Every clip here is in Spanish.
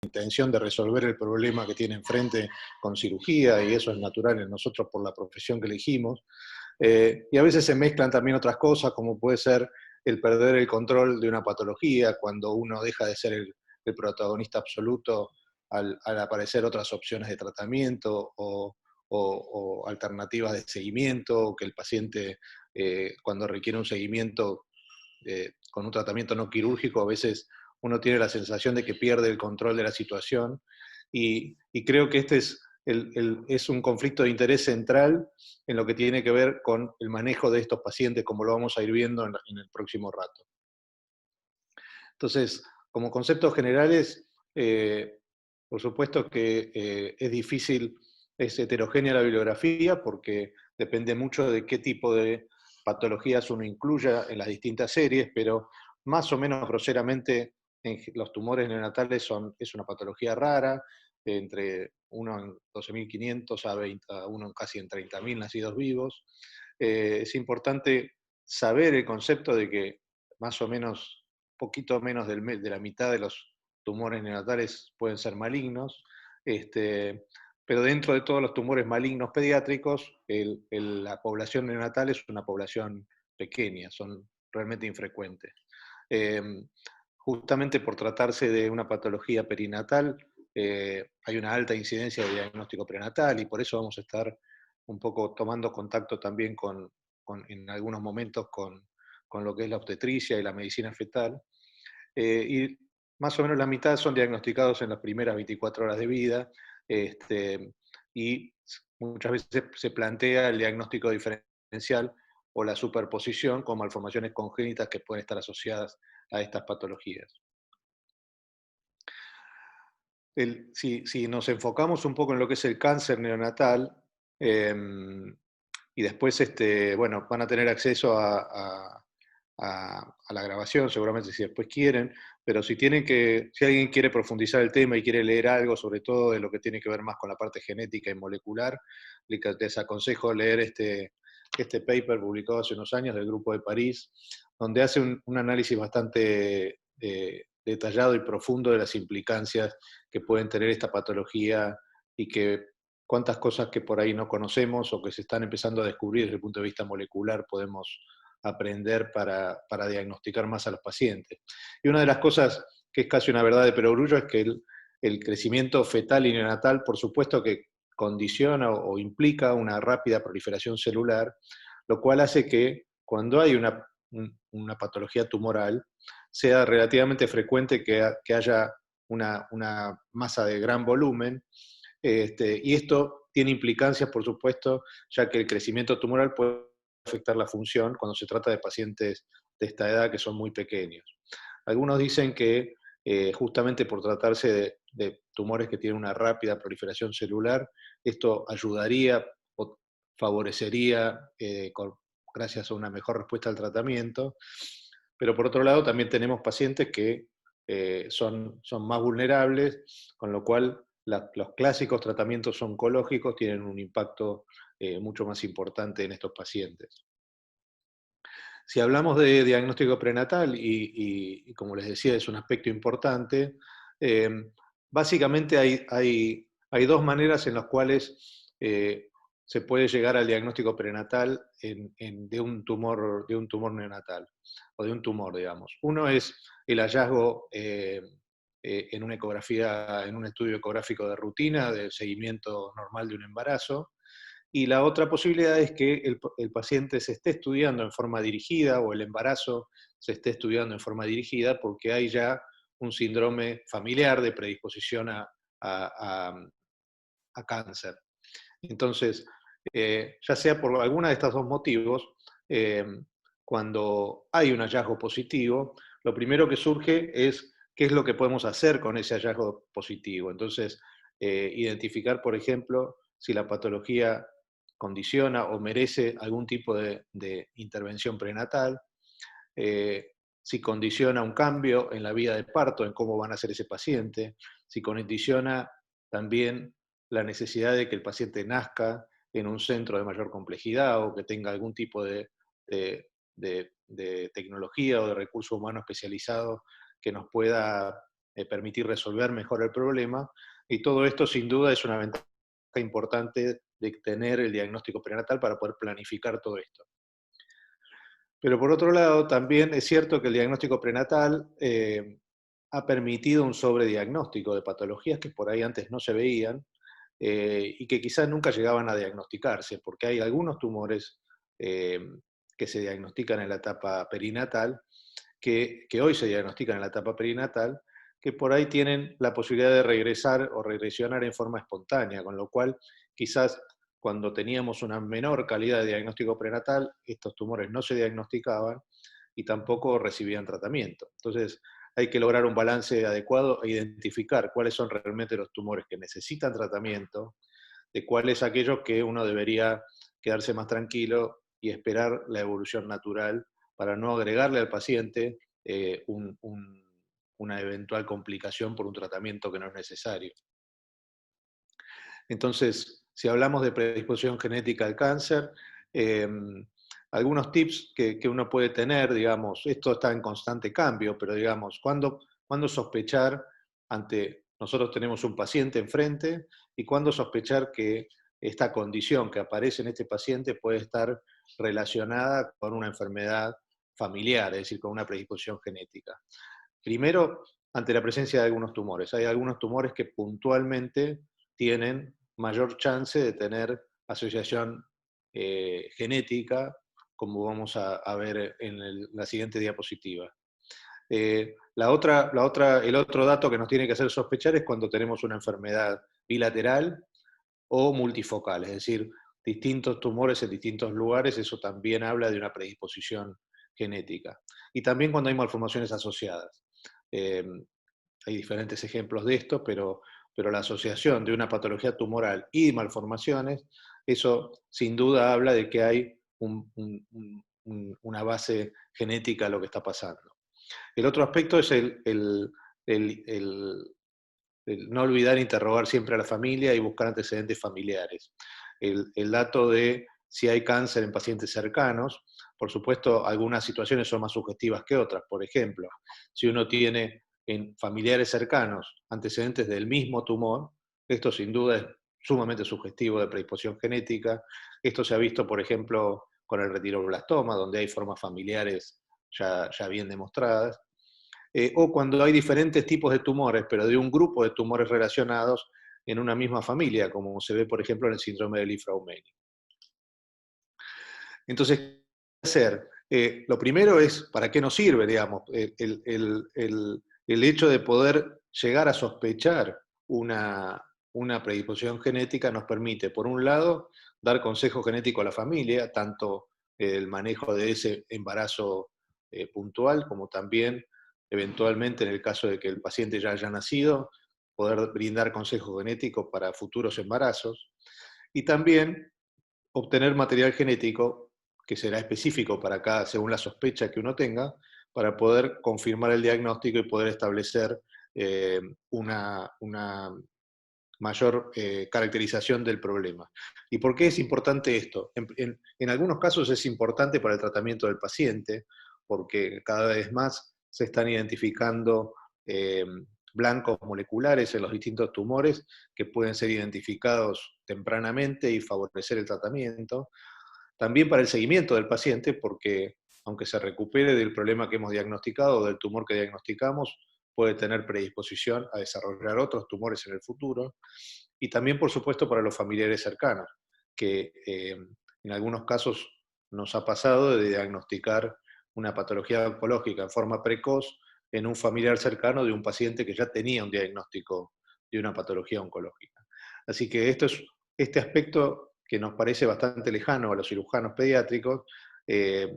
intención de resolver el problema que tiene enfrente con cirugía, y eso es natural en nosotros por la profesión que elegimos. Y a veces se mezclan también otras cosas, como puede ser el perder el control de una patología, cuando uno deja de ser el protagonista absoluto al aparecer otras opciones de tratamiento o alternativas de seguimiento, o que el paciente, cuando requiere un seguimiento con un tratamiento no quirúrgico, a veces uno tiene la sensación de que pierde el control de la situación, y creo que este es un conflicto de interés central en lo que tiene que ver con el manejo de estos pacientes, como lo vamos a ir viendo en el próximo rato. Entonces, como conceptos generales, por supuesto que es difícil, es heterogénea la bibliografía, porque depende mucho de qué tipo de patologías uno incluya en las distintas series, pero más o menos groseramente los tumores neonatales es una patología rara, entre uno en 12.500 a uno casi en 30.000 nacidos vivos. Es importante saber el concepto de que más o menos, poquito menos de la mitad de los tumores neonatales pueden ser malignos, pero dentro de todos los tumores malignos pediátricos, la población neonatal es una población pequeña, son realmente infrecuentes. Eh, Justamente por tratarse de una patología perinatal, hay una alta incidencia de diagnóstico prenatal, y por eso vamos a estar un poco tomando contacto también en algunos momentos con lo que es la obstetricia y la medicina fetal. Y más o menos la mitad son diagnosticados en las primeras 24 horas de vida, y muchas veces se plantea el diagnóstico diferencial o la superposición con malformaciones congénitas que pueden estar asociadas a estas patologías. Si nos enfocamos un poco en lo que es el cáncer neonatal, y después bueno, van a tener acceso a la grabación, seguramente si después quieren, pero si alguien quiere profundizar el tema y quiere leer algo, sobre todo de lo que tiene que ver más con la parte genética y molecular, les aconsejo leer este paper publicado hace unos años del Grupo de París, donde hace un análisis bastante detallado y profundo de las implicancias que pueden tener esta patología, y que cuántas cosas que por ahí no conocemos o que se están empezando a descubrir desde el punto de vista molecular podemos aprender para diagnosticar más a los pacientes. Y una de las cosas que es casi una verdad de perogrullo es que el crecimiento fetal y neonatal, por supuesto que condiciona o implica una rápida proliferación celular, lo cual hace que cuando hay una patología tumoral, sea relativamente frecuente que haya una masa de gran volumen, y esto tiene implicancias, por supuesto, ya que el crecimiento tumoral puede afectar la función cuando se trata de pacientes de esta edad que son muy pequeños. Algunos dicen que justamente por tratarse de tumores que tienen una rápida proliferación celular, esto ayudaría o favorecería, gracias a una mejor respuesta al tratamiento, pero por otro lado también tenemos pacientes que son más vulnerables, con lo cual los clásicos tratamientos oncológicos tienen un impacto mucho más importante en estos pacientes. Si hablamos de diagnóstico prenatal, y como les decía, es un aspecto importante, eh, básicamente hay dos maneras en las cuales se puede llegar al diagnóstico prenatal de un tumor neonatal, o de un tumor, digamos. Uno es el hallazgo en una ecografía, en un estudio ecográfico de rutina, del seguimiento normal de un embarazo. Y la otra posibilidad es que el paciente se esté estudiando en forma dirigida, o el embarazo se esté estudiando en forma dirigida, porque hay ya un síndrome familiar de predisposición a cáncer. Entonces, ya sea por alguna de estos dos motivos, eh, cuando hay un hallazgo positivo, lo primero que surge es qué es lo que podemos hacer con ese hallazgo positivo. Entonces, identificar, por ejemplo, si la patología condiciona o merece algún tipo de intervención prenatal, si condiciona un cambio en la vía de parto, en cómo van a ser ese paciente, si condiciona también la necesidad de que el paciente nazca en un centro de mayor complejidad, o que tenga algún tipo de tecnología o de recurso humano especializado que nos pueda permitir resolver mejor el problema, y todo esto sin duda es una ventaja importante de tener el diagnóstico prenatal para poder planificar todo esto. Pero por otro lado, también es cierto que el diagnóstico prenatal ha permitido un sobrediagnóstico de patologías que por ahí antes no se veían, y que quizás nunca llegaban a diagnosticarse, porque hay algunos tumores eh, que se diagnostican en la etapa perinatal, que hoy se diagnostican en la etapa perinatal, que por ahí tienen la posibilidad de regresar o regresionar en forma espontánea, con lo cual quizás cuando teníamos una menor calidad de diagnóstico prenatal, estos tumores no se diagnosticaban y tampoco recibían tratamiento. Entonces, hay que lograr un balance adecuado e identificar cuáles son realmente los tumores que necesitan tratamiento, de cuáles aquellos que uno debería quedarse más tranquilo y esperar la evolución natural para no agregarle al paciente una eventual complicación por un tratamiento que no es necesario. Entonces, si hablamos de predisposición genética al cáncer, eh, algunos tips que uno puede tener, digamos, esto está en constante cambio, pero digamos, ¿cuándo sospechar ante, nosotros tenemos un paciente enfrente, y cuándo sospechar que esta condición que aparece en este paciente puede estar relacionada con una enfermedad familiar, es decir, con una predisposición genética? Primero, ante la presencia de algunos tumores. Hay algunos tumores que puntualmente tienen mayor chance de tener asociación genética, como vamos a ver en la siguiente diapositiva. El otro dato que nos tiene que hacer sospechar es cuando tenemos una enfermedad bilateral o multifocal, es decir, distintos tumores en distintos lugares, eso también habla de una predisposición genética. Y también cuando hay malformaciones asociadas. Eh, Hay diferentes ejemplos de esto, pero la asociación de una patología tumoral y malformaciones, eso sin duda habla de que hay una base genética a lo que está pasando. El otro aspecto es el no olvidar interrogar siempre a la familia y buscar antecedentes familiares. El dato de si hay cáncer en pacientes cercanos, por supuesto, algunas situaciones son más sugestivas que otras. Por ejemplo, si uno tiene en familiares cercanos antecedentes del mismo tumor, esto sin duda es sumamente sugestivo de predisposición genética. Esto se ha visto, por ejemplo, con el retiroblastoma, donde hay formas familiares ya bien demostradas. O cuando hay diferentes tipos de tumores, pero de un grupo de tumores relacionados en una misma familia, como se ve, por ejemplo, en el síndrome de Li-Fraumeni. Entonces, ¿qué hacer? Lo primero es, ¿para qué nos sirve, digamos? El hecho de poder llegar a sospechar una predisposición genética nos permite, por un lado, dar consejo genético a la familia, tanto el manejo de ese embarazo puntual, como también, eventualmente, en el caso de que el paciente ya haya nacido, poder brindar consejo genético para futuros embarazos. Y también obtener material genético que será específico para cada, según la sospecha que uno tenga, para poder confirmar el diagnóstico y poder establecer una mayor caracterización del problema. ¿Y por qué es importante esto? En algunos casos es importante para el tratamiento del paciente, porque cada vez más se están identificando blancos moleculares en los distintos tumores que pueden ser identificados tempranamente y favorecer el tratamiento. También para el seguimiento del paciente, porque aunque se recupere del problema que hemos diagnosticado o del tumor que diagnosticamos, puede tener predisposición a desarrollar otros tumores en el futuro. Y también, por supuesto, para los familiares cercanos, que en algunos casos nos ha pasado de diagnosticar una patología oncológica en forma precoz en un familiar cercano de un paciente que ya tenía un diagnóstico de una patología oncológica. Así que este aspecto que nos parece bastante lejano a los cirujanos pediátricos, eh,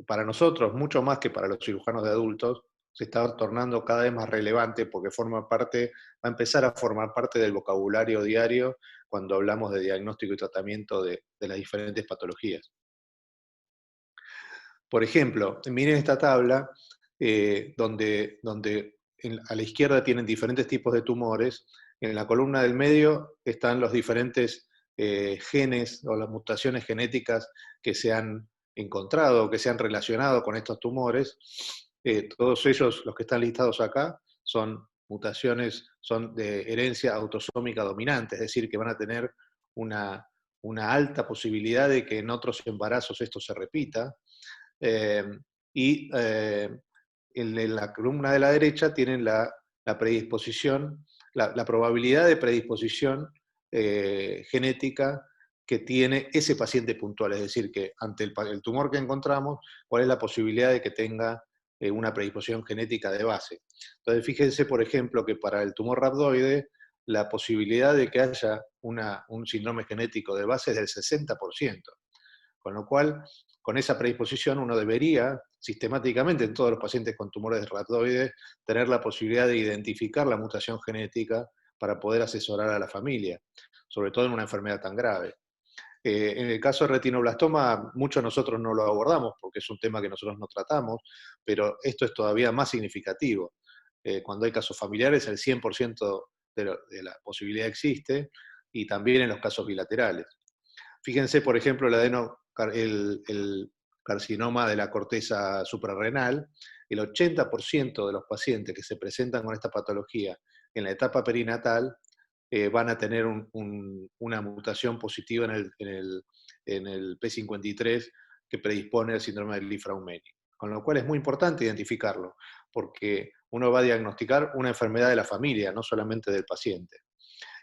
para nosotros, mucho más que para los cirujanos de adultos, se está tornando cada vez más relevante porque va a empezar a formar parte del vocabulario diario cuando hablamos de diagnóstico y tratamiento de las diferentes patologías. Por ejemplo, miren esta tabla donde a la izquierda tienen diferentes tipos de tumores, en la columna del medio están los diferentes genes o las mutaciones genéticas que se han encontrado, que se han relacionado con estos tumores. Todos ellos, los que están listados acá, son mutaciones son de herencia autosómica dominante, es decir, que van a tener una, una alta posibilidad de que en otros embarazos esto se repita. Eh, y en la columna de la derecha tienen la predisposición, la probabilidad de predisposición genética que tiene ese paciente puntual, es decir, que ante el tumor que encontramos, cuál es la posibilidad de que tenga una predisposición genética de base. Entonces, fíjense, por ejemplo, que para el tumor rhabdoide, la posibilidad de que haya un síndrome genético de base es del 60%. Con lo cual, con esa predisposición uno debería sistemáticamente en todos los pacientes con tumores rhabdoides tener la posibilidad de identificar la mutación genética para poder asesorar a la familia, sobre todo en una enfermedad tan grave. En el caso de retinoblastoma, muchos nosotros no lo abordamos porque es un tema que nosotros no tratamos, pero esto es todavía más significativo. Cuando hay casos familiares, el 100% de la posibilidad existe, y también en los casos bilaterales. Fíjense, por ejemplo, el carcinoma de la corteza suprarrenal. El 80% de los pacientes que se presentan con esta patología en la etapa perinatal van a tener una mutación positiva en el P53 que predispone al síndrome de Li-Fraumeni. Con lo cual es muy importante identificarlo, porque uno va a diagnosticar una enfermedad de la familia, no solamente del paciente.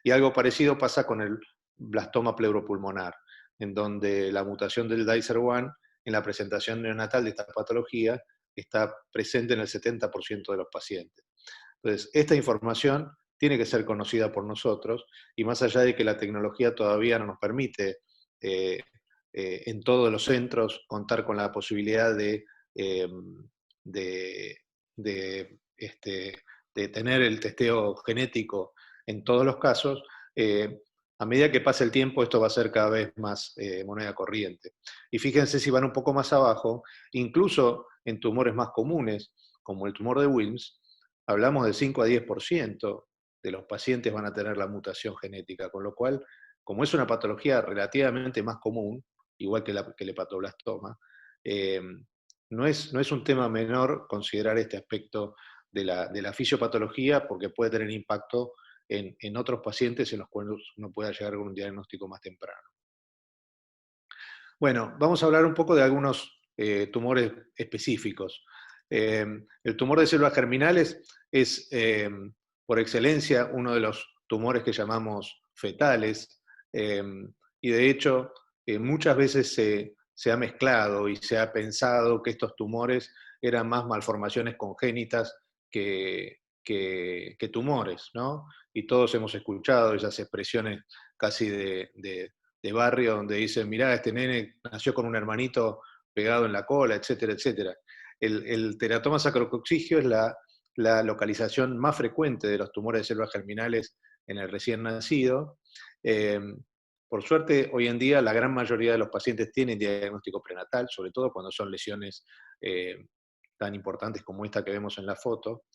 Y algo parecido pasa con el blastoma pleuropulmonar, en donde la mutación del DICER1 en la presentación neonatal de esta patología está presente en el 70% de los pacientes. Entonces, esta información tiene que ser conocida por nosotros, y más allá de que la tecnología todavía no nos permite en todos los centros contar con la posibilidad eh, de, de, este, de tener el testeo genético en todos los casos, a medida que pase el tiempo esto va a ser cada vez más moneda corriente. Y fíjense, si van un poco más abajo, incluso en tumores más comunes, como el tumor de Wilms, hablamos del 5 a 10% de los pacientes van a tener la mutación genética, con lo cual, como es una patología relativamente más común, igual que el hepatoblastoma, no es un tema menor considerar este aspecto de la fisiopatología, porque puede tener impacto en otros pacientes en los cuales uno pueda llegar con un diagnóstico más temprano. Bueno, vamos a hablar un poco de algunos tumores específicos. El tumor de células germinales es, por excelencia, uno de los tumores que llamamos fetales, y de hecho muchas veces se ha mezclado y se ha pensado que estos tumores eran más malformaciones congénitas que tumores, ¿no? Y todos hemos escuchado esas expresiones casi de barrio donde dicen, mirá, este nene nació con un hermanito pegado en la cola, etcétera, etcétera. El teratoma sacrococcigio es la localización más frecuente de los tumores de células germinales en el recién nacido. Por suerte, hoy en día la gran mayoría de los pacientes tienen diagnóstico prenatal, sobre todo cuando son lesiones tan importantes como esta que vemos en la foto.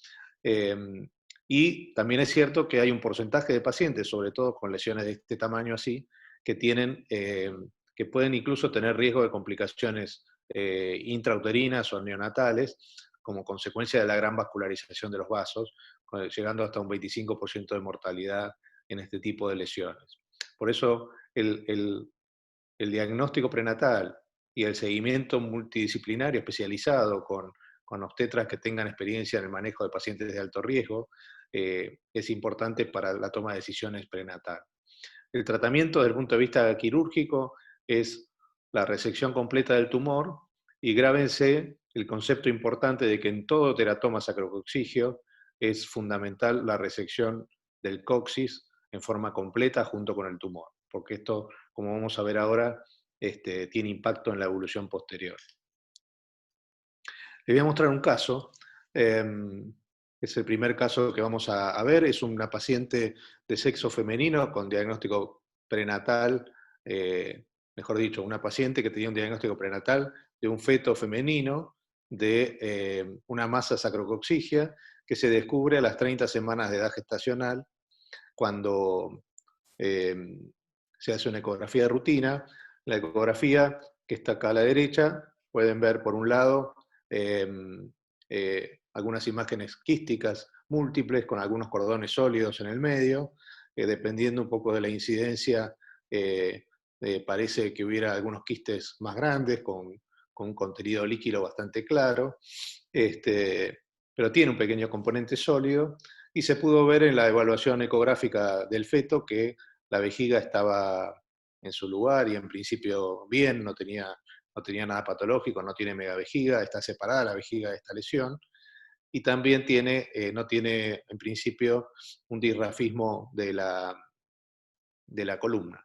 Y también es cierto que hay un porcentaje de pacientes, sobre todo con lesiones de este tamaño así, que que pueden incluso tener riesgo de complicaciones intrauterinas o neonatales, como consecuencia de la gran vascularización de los vasos, llegando hasta un 25% de mortalidad en este tipo de lesiones. Por eso el diagnóstico prenatal y el seguimiento multidisciplinario especializado con obstetras que tengan experiencia en el manejo de pacientes de alto riesgo es importante para la toma de decisiones prenatal. El tratamiento desde el punto de vista quirúrgico es la resección completa del tumor, y grábense el concepto importante de que en todo teratoma sacrococcigio es fundamental la resección del coxis en forma completa junto con el tumor, porque esto, como vamos a ver ahora, tiene impacto en la evolución posterior. Les voy a mostrar un caso. Es el primer caso que vamos a ver. Es una paciente de sexo femenino con diagnóstico prenatal, mejor dicho, una paciente que tenía un diagnóstico prenatal de un feto femenino de una masa sacrococcigia que se descubre a las 30 semanas de edad gestacional, cuando se hace una ecografía de rutina. La ecografía, que está acá a la derecha, pueden ver por un lado algunas imágenes quísticas múltiples con algunos cordones sólidos en el medio, dependiendo un poco de la incidencia, parece que hubiera algunos quistes más grandes con un contenido líquido bastante claro, pero tiene un pequeño componente sólido, y se pudo ver en la evaluación ecográfica del feto que la vejiga estaba en su lugar y en principio bien, no tenía nada patológico, no tiene megavejiga, está separada la vejiga de esta lesión, y también no tiene en principio un disrafismo de la columna.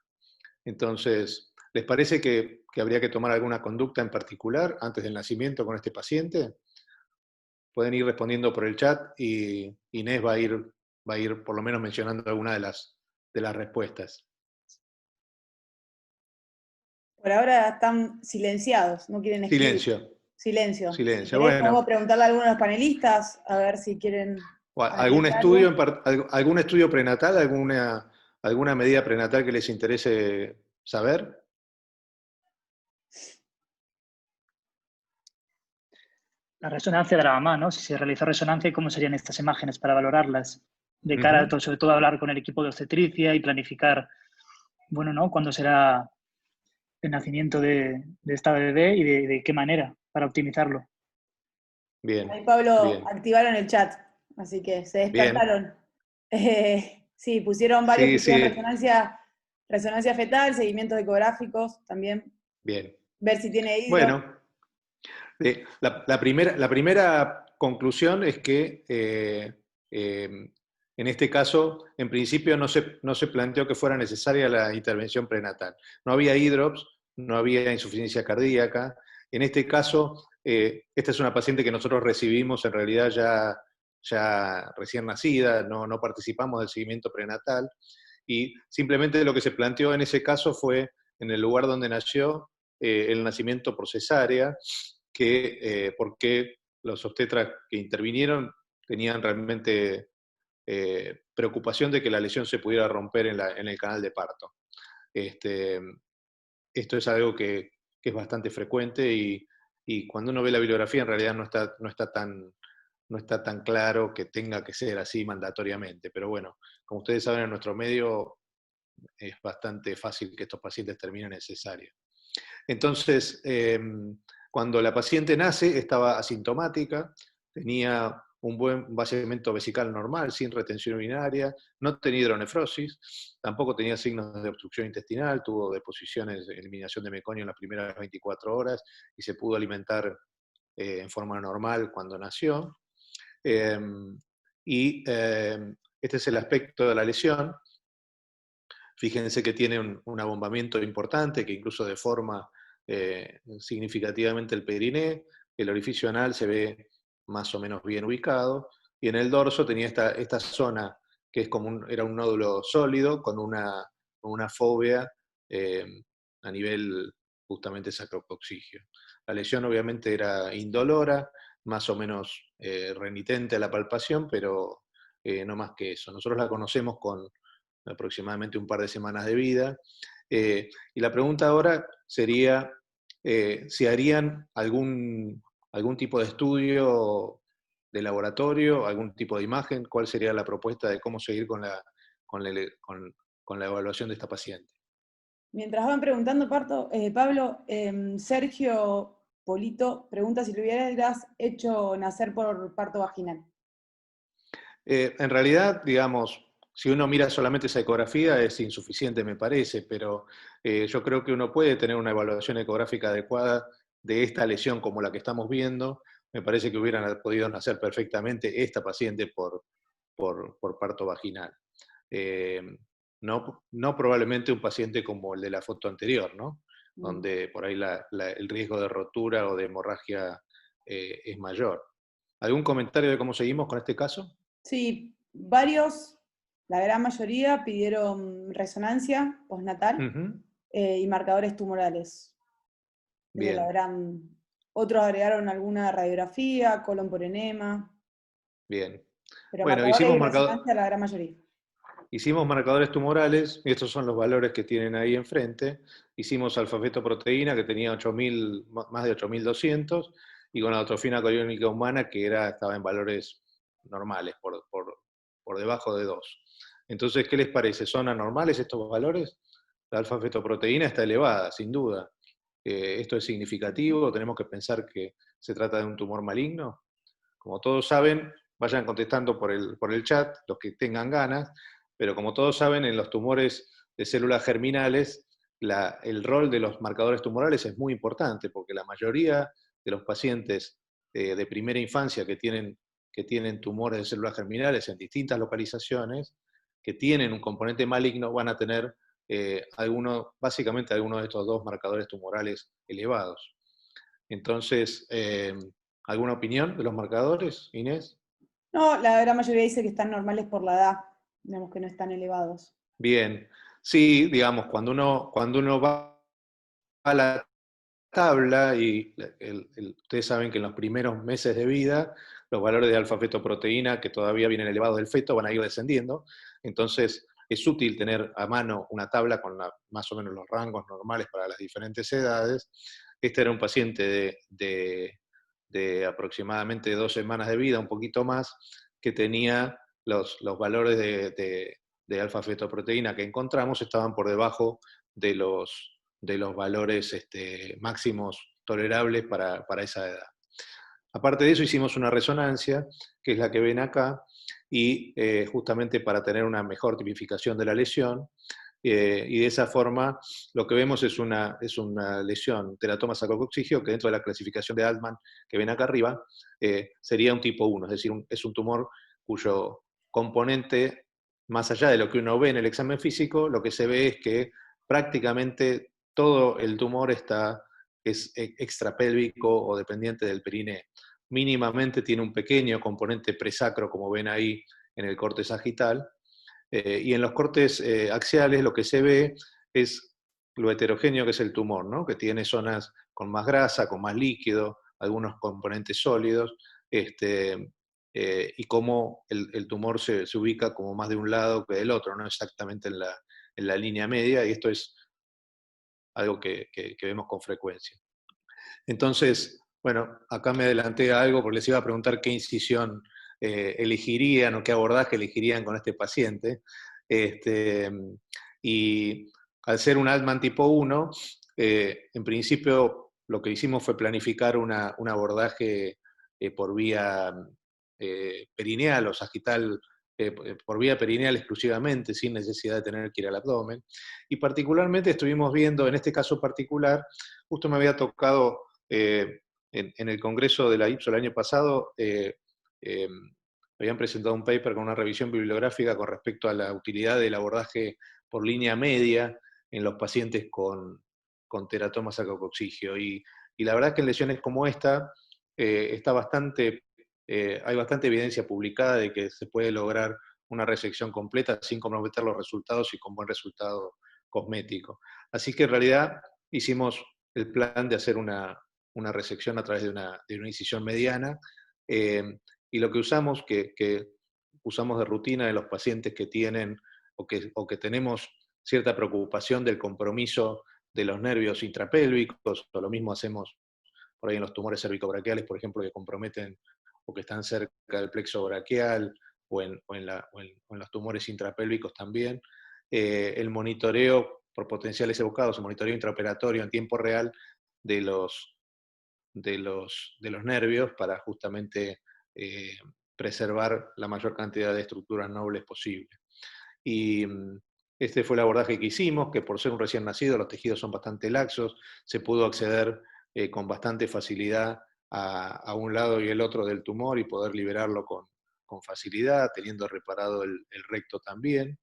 Entonces, ¿les parece que habría que tomar alguna conducta en particular antes del nacimiento con este paciente? Pueden ir respondiendo por el chat y Inés va a ir por lo menos mencionando alguna de las respuestas. Por ahora están silenciados, no quieren escribir. Silencio. Silencio. Si Silencio, querés, bueno. podemos preguntarle a algunos de los panelistas, a ver si quieren... ¿Algún estudio prenatal, alguna medida prenatal que les interese saber? La resonancia de la mamá, ¿no? Si se realizó resonancia, ¿cómo serían estas imágenes para valorarlas? De cara a todo, sobre todo, a hablar con el equipo de obstetricia y planificar, bueno, ¿no? Cuándo será el nacimiento de esta bebé y de qué manera para optimizarlo. Bien. Ahí, Pablo, bien. activaron el chat, así que se despertaron. Sí, pusieron varios, Sí, pusieron sí. resonancia fetal, seguimientos ecográficos también. Bien. Ver si tiene hidro. Bueno, la primera conclusión es que en este caso, en principio no se planteó que fuera necesaria la intervención prenatal. No había hidrops, no había insuficiencia cardíaca. En este caso, esta es una paciente que nosotros recibimos en realidad ya recién nacida, no participamos del seguimiento prenatal, y simplemente lo que se planteó en ese caso fue, en el lugar donde nació, el nacimiento por cesárea, porque los obstetras que intervinieron tenían realmente preocupación de que la lesión se pudiera romper en el canal de parto. Esto es algo que es bastante frecuente, y cuando uno ve la bibliografía en realidad no está tan claro que tenga que ser así mandatoriamente. Pero bueno, como ustedes saben, en nuestro medio es bastante fácil que estos pacientes terminen en cesárea. Entonces, cuando la paciente nace, estaba asintomática, tenía un buen vaciamiento vesical normal, sin retención urinaria, no tenía hidronefrosis, tampoco tenía signos de obstrucción intestinal, tuvo deposiciones, eliminación de meconio en las primeras 24 horas y se pudo alimentar en forma normal cuando nació. Este es el aspecto de la lesión. Fíjense que tiene un abombamiento importante que incluso deforma significativamente el periné. El orificio anal se ve más o menos bien ubicado, y en el dorso tenía esta zona que era un nódulo sólido con una fobia a nivel justamente sacrococcigio. La lesión obviamente era indolora, más o menos renitente a la palpación, pero no más que eso. Nosotros la conocemos con aproximadamente un par de semanas de vida. Y la pregunta ahora sería si harían algún tipo de estudio de laboratorio, algún tipo de imagen, cuál sería la propuesta de cómo seguir con la evaluación de esta paciente. Mientras van preguntando, Pablo, Sergio Polito pregunta si lo hubieras hecho nacer por parto vaginal. En realidad, digamos, si uno mira solamente esa ecografía es insuficiente, me parece, pero yo creo que uno puede tener una evaluación ecográfica adecuada de esta lesión como la que estamos viendo. Me parece que hubieran podido nacer perfectamente esta paciente por parto vaginal. No probablemente un paciente como el de la foto anterior, ¿no? Donde por ahí el riesgo de rotura o de hemorragia es mayor. ¿Algún comentario de cómo seguimos con este caso? Sí, varios, la gran mayoría, pidieron resonancia postnatal y marcadores tumorales. Bien. Otros agregaron alguna radiografía, colon por enema. Bien. Pero Bueno, marcadores y resonancia la gran mayoría. Hicimos marcadores tumorales, y estos son los valores que tienen ahí enfrente. Hicimos alfa-fetoproteína, que tenía más de 8.200, y con la trofina coriónica humana, que estaba en valores normales, por debajo de 2. Entonces, ¿qué les parece? ¿Son anormales estos valores? La alfa-fetoproteína está elevada, sin duda. ¿Esto es significativo? ¿Tenemos que pensar que se trata de un tumor maligno? Como todos saben, vayan contestando por el chat, los que tengan ganas, pero como todos saben, en los tumores de células germinales, el rol de los marcadores tumorales es muy importante, porque la mayoría de los pacientes de primera infancia que tienen tumores de células germinales en distintas localizaciones, que tienen un componente maligno, van a tener básicamente alguno de estos dos marcadores tumorales elevados. Entonces, ¿alguna opinión de los marcadores, Inés? No, la gran mayoría dice que están normales por la edad, digamos que no están elevados. Bien, sí, digamos, cuando uno va a la tabla, y ustedes saben que en los primeros meses de vida, los valores de alfa-fetoproteína, que todavía vienen elevados del feto, van a ir descendiendo. Entonces, es útil tener a mano una tabla con más o menos los rangos normales para las diferentes edades. Este era un paciente de aproximadamente 2 semanas de vida, un poquito más, que tenía los valores de alfa-fetoproteína que encontramos estaban por debajo de los valores máximos tolerables para esa edad. Aparte de eso, hicimos una resonancia, que es la que ven acá, y justamente para tener una mejor tipificación de la lesión, y de esa forma lo que vemos es una lesión teratoma sacrococcigio, que dentro de la clasificación de Altman, que ven acá arriba, sería un tipo 1, es decir, es un tumor cuyo componente, más allá de lo que uno ve en el examen físico, lo que se ve es que prácticamente todo el tumor es extrapélvico o dependiente del perineo. Mínimamente tiene un pequeño componente presacro, como ven ahí en el corte sagital, y en los cortes axiales lo que se ve es lo heterogéneo que es el tumor, ¿no? Que tiene zonas con más grasa, con más líquido, algunos componentes sólidos, y cómo el tumor se ubica como más de un lado que del otro, no exactamente en la línea media, y esto es algo que vemos con frecuencia. Entonces, bueno, acá me adelanté a algo porque les iba a preguntar qué incisión elegirían o qué abordaje elegirían con este paciente. Y al ser un Altman tipo 1, en principio lo que hicimos fue planificar un abordaje por vía perineal o sagital, por vía perineal exclusivamente, sin necesidad de tener que ir al abdomen. Y particularmente estuvimos viendo, en este caso particular, justo me había tocado en el Congreso de la IPSO el año pasado, habían presentado un paper con una revisión bibliográfica con respecto a la utilidad del abordaje por línea media en los pacientes con teratoma sacrococcigio. Y la verdad es que en lesiones como esta hay bastante evidencia publicada de que se puede lograr una resección completa sin comprometer los resultados y con buen resultado cosmético. Así que en realidad hicimos el plan de hacer una resección a través de una incisión mediana, y lo que usamos, que usamos de rutina en los pacientes que tienen o que tenemos cierta preocupación del compromiso de los nervios intrapélvicos, o lo mismo hacemos por ahí en los tumores cervicobraquiales, por ejemplo, que comprometen o que están cerca del plexo braquial, o en los tumores intrapélvicos también. El monitoreo por potenciales evocados, el monitoreo intraoperatorio en tiempo real de los nervios para justamente preservar la mayor cantidad de estructuras nobles posible. Y este fue el abordaje que hicimos, que por ser un recién nacido los tejidos son bastante laxos, se pudo acceder con bastante facilidad a un lado y el otro del tumor y poder liberarlo con facilidad, teniendo reparado el recto también.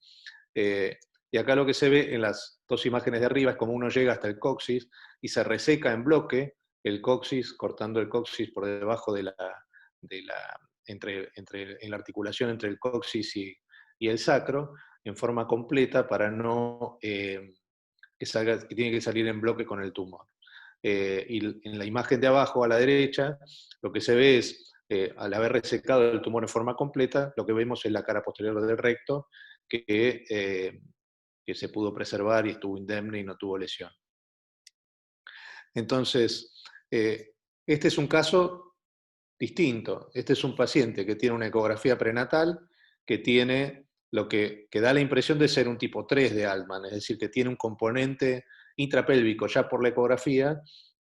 Y acá lo que se ve en las dos imágenes de arriba es como uno llega hasta el coxis y se reseca en bloque el coxis, cortando el coxis por debajo en la articulación entre el coxis y el sacro, en forma completa para no que tiene que salir en bloque con el tumor. Y en la imagen de abajo a la derecha, lo que se ve es, al haber resecado el tumor en forma completa, lo que vemos es la cara posterior del recto, que se pudo preservar y estuvo indemne y no tuvo lesión. Entonces, este es un caso distinto. Este es un paciente que tiene una ecografía prenatal, que tiene lo que da la impresión de ser un tipo 3 de Altman, es decir, que tiene un componente intrapélvico ya por la ecografía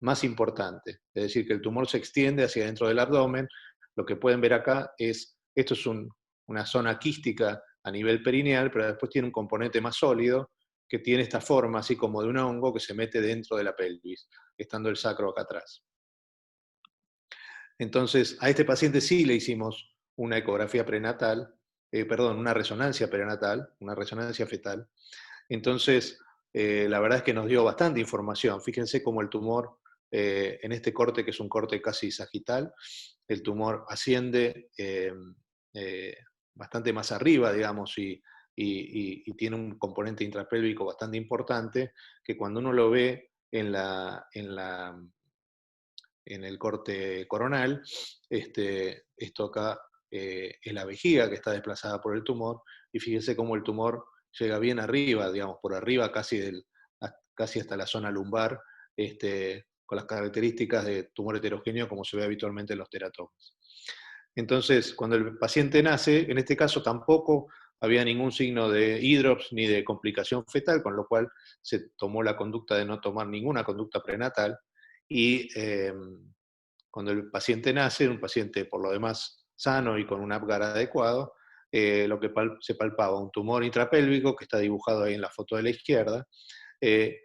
más importante. Es decir, que el tumor se extiende hacia dentro del abdomen. Lo que pueden ver acá es, esto es una zona quística a nivel perineal, pero después tiene un componente más sólido, que tiene esta forma así como de un hongo que se mete dentro de la pelvis, estando el sacro acá atrás. Entonces, a este paciente sí le hicimos una ecografía prenatal, una resonancia prenatal, una resonancia fetal. Entonces, la verdad es que nos dio bastante información. Fíjense cómo el tumor, en este corte, que es un corte casi sagital, el tumor asciende bastante más arriba, digamos, y tiene un componente intrapélvico bastante importante, que cuando uno lo ve en el corte coronal, esto acá es la vejiga que está desplazada por el tumor, y fíjense cómo el tumor llega bien arriba, digamos, por arriba casi hasta la zona lumbar, con las características de tumor heterogéneo como se ve habitualmente en los teratomas. Entonces, cuando el paciente nace, en este caso tampoco había ningún signo de hidrops ni de complicación fetal, con lo cual se tomó la conducta de no tomar ninguna conducta prenatal, y cuando el paciente nace, un paciente por lo demás sano y con un Apgar adecuado, lo que se palpaba un tumor intrapélvico, que está dibujado ahí en la foto de la izquierda,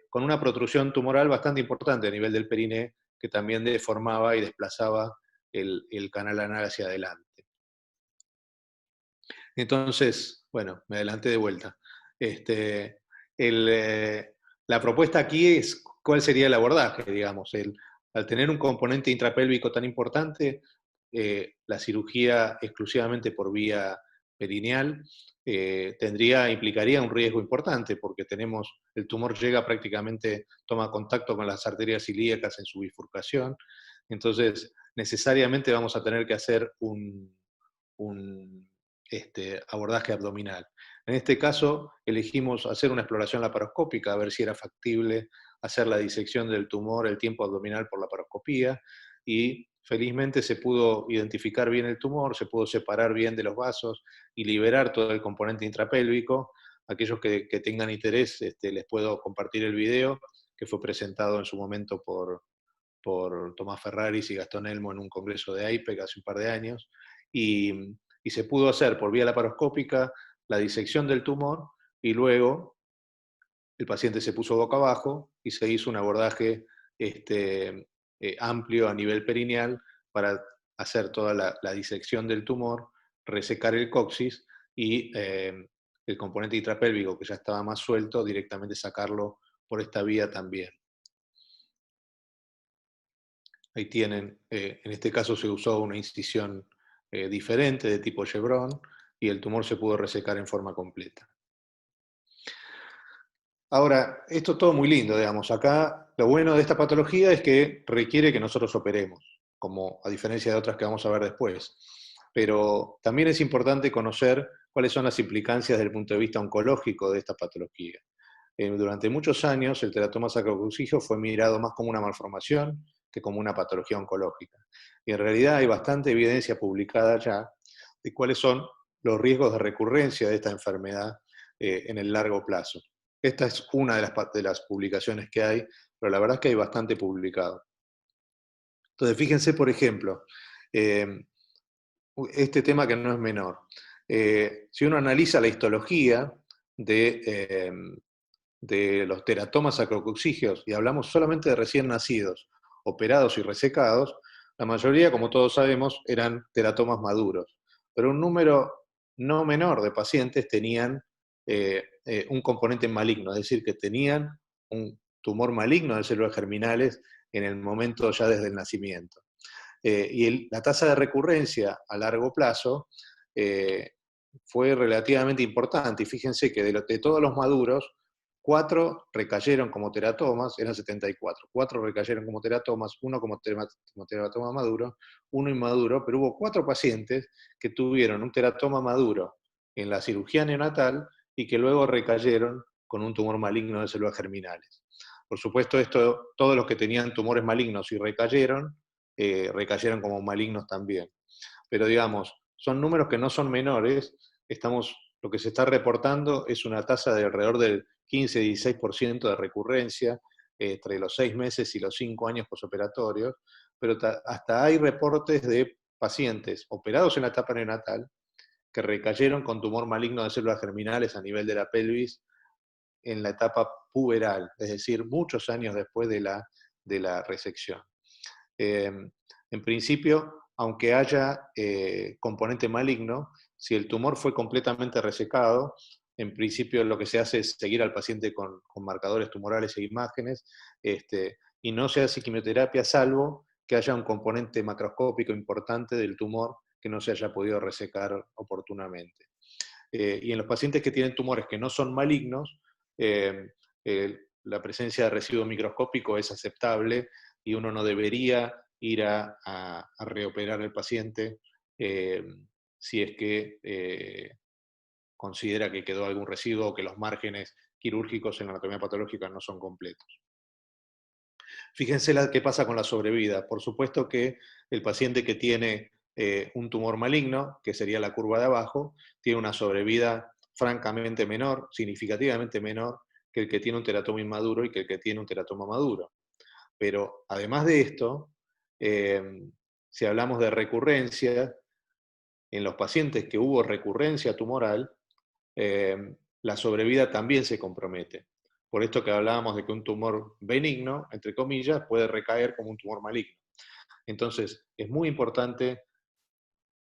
con una protrusión tumoral bastante importante a nivel del periné, que también deformaba y desplazaba el canal anal hacia adelante. Entonces, bueno, me adelanté de vuelta. La propuesta aquí es cuál sería el abordaje, digamos. Al tener un componente intrapélvico tan importante, la cirugía exclusivamente por vía perineal implicaría un riesgo importante, porque el tumor llega prácticamente, toma contacto con las arterias ilíacas en su bifurcación, entonces necesariamente vamos a tener que hacer un abordaje abdominal. En este caso, elegimos hacer una exploración laparoscópica, a ver si era factible hacer la disección del tumor, el tiempo abdominal por laparoscopía, y felizmente se pudo identificar bien el tumor, se pudo separar bien de los vasos y liberar todo el componente intrapélvico. Aquellos que tengan interés, les puedo compartir el video que fue presentado en su momento por Tomás Ferraris y Gastón Elmo en un congreso de AIPEC hace un par de años, y se pudo hacer por vía laparoscópica la disección del tumor, y luego el paciente se puso boca abajo y se hizo un abordaje amplio a nivel perineal para hacer toda la disección del tumor, resecar el coxis y el componente intrapélvico, que ya estaba más suelto, directamente sacarlo por esta vía también. Ahí tienen, en este caso se usó una incisión diferente de tipo Chevron, y el tumor se pudo resecar en forma completa. Ahora, esto es todo muy lindo, digamos. Acá lo bueno de esta patología es que requiere que nosotros operemos, como a diferencia de otras que vamos a ver después. Pero también es importante conocer cuáles son las implicancias desde el punto de vista oncológico de esta patología. Durante muchos años el teratoma sacrococígeo fue mirado más como una malformación que como una patología oncológica. Y en realidad hay bastante evidencia publicada ya de cuáles son los riesgos de recurrencia de esta enfermedad en el largo plazo. Esta es una de las publicaciones que hay, pero la verdad es que hay bastante publicado. Entonces, fíjense, por ejemplo, este tema que no es menor. Si uno analiza la histología de los teratomas sacrococígeos, y hablamos solamente de recién nacidos, operados y resecados, la mayoría, como todos sabemos, eran teratomas maduros. Pero un número no menor de pacientes tenían un componente maligno, es decir, que tenían un tumor maligno de células germinales en el momento ya desde el nacimiento. La tasa de recurrencia a largo plazo fue relativamente importante, y fíjense que de todos los maduros, 4 recayeron como teratomas, eran 74, 4 recayeron como teratomas, 1 como teratoma maduro, 1 inmaduro, pero hubo 4 pacientes que tuvieron un teratoma maduro en la cirugía neonatal y que luego recayeron con un tumor maligno de células germinales. Por supuesto, todos los que tenían tumores malignos y recayeron, recayeron como malignos también. Pero digamos, son números que no son menores. Lo que se está reportando es una tasa de alrededor del 15-16% de recurrencia entre los 6 meses y los 5 años posoperatorios, pero hasta hay reportes de pacientes operados en la etapa neonatal que recayeron con tumor maligno de células germinales a nivel de la pelvis en la etapa puberal, es decir, muchos años después de la resección. En principio, aunque haya componente maligno, si el tumor fue completamente resecado, en principio lo que se hace es seguir al paciente con marcadores tumorales e imágenes, y no se hace quimioterapia salvo que haya un componente macroscópico importante del tumor que no se haya podido resecar oportunamente. Y en los pacientes que tienen tumores que no son malignos, la presencia de residuo microscópico es aceptable y uno no debería ir a reoperar al paciente si es que considera que quedó algún residuo o que los márgenes quirúrgicos en la anatomía patológica no son completos. Fíjense qué pasa con la sobrevida. Por supuesto que el paciente que tiene un tumor maligno, que sería la curva de abajo, tiene una sobrevida francamente menor, significativamente menor, que el que tiene un teratoma inmaduro y que el que tiene un teratoma maduro. Pero además de esto, si hablamos de recurrencia, en los pacientes que hubo recurrencia tumoral, la sobrevida también se compromete. Por esto que hablábamos de que un tumor benigno, entre comillas, puede recaer como un tumor maligno. Entonces, es muy importante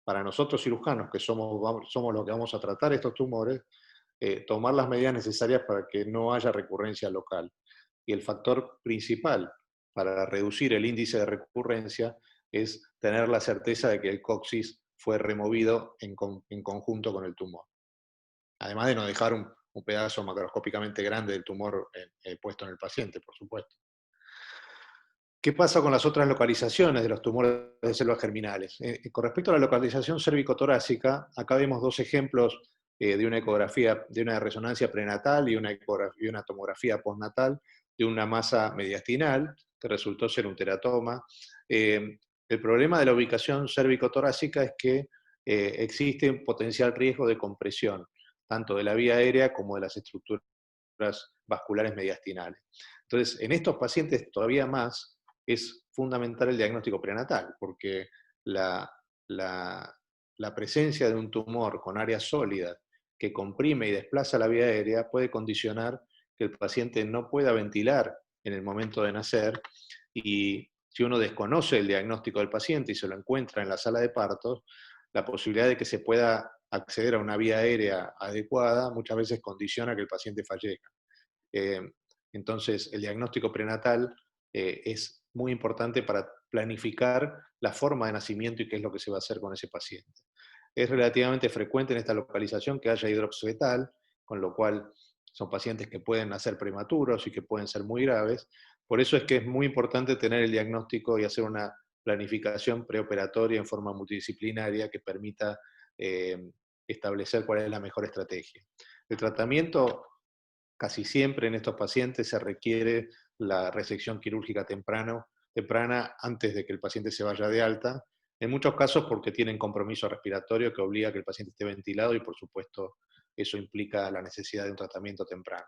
para nosotros cirujanos, que somos los que vamos a tratar estos tumores, tomar las medidas necesarias para que no haya recurrencia local. Y el factor principal para reducir el índice de recurrencia es tener la certeza de que el coxis fue removido en conjunto con el tumor. Además de no dejar un pedazo macroscópicamente grande del tumor puesto en el paciente, por supuesto. ¿Qué pasa con las otras localizaciones de los tumores de células germinales? Con respecto a la localización cérvico-torácica, acá vemos dos ejemplos de una ecografía, de una resonancia prenatal y una tomografía postnatal de una masa mediastinal que resultó ser un teratoma. El problema de la ubicación cérvico-torácica es que existe un potencial riesgo de compresión, tanto de la vía aérea como de las estructuras vasculares mediastinales. Entonces, en estos pacientes todavía más es fundamental el diagnóstico prenatal, porque la presencia de un tumor con área sólida que comprime y desplaza la vía aérea puede condicionar que el paciente no pueda ventilar en el momento de nacer, y si uno desconoce el diagnóstico del paciente y se lo encuentra en la sala de partos, la posibilidad de que se pueda acceder a una vía aérea adecuada muchas veces condiciona que el paciente fallezca. Entonces, el diagnóstico prenatal es muy importante para planificar la forma de nacimiento y qué es lo que se va a hacer con ese paciente. Es relativamente frecuente en esta localización que haya hidróxido fetal, con lo cual son pacientes que pueden nacer prematuros y que pueden ser muy graves. Por eso es que es muy importante tener el diagnóstico y hacer una planificación preoperatoria en forma multidisciplinaria que permita establecer cuál es la mejor estrategia. El tratamiento, casi siempre en estos pacientes se requiere la resección quirúrgica temprana antes de que el paciente se vaya de alta, en muchos casos porque tienen compromiso respiratorio que obliga a que el paciente esté ventilado y por supuesto eso implica la necesidad de un tratamiento temprano.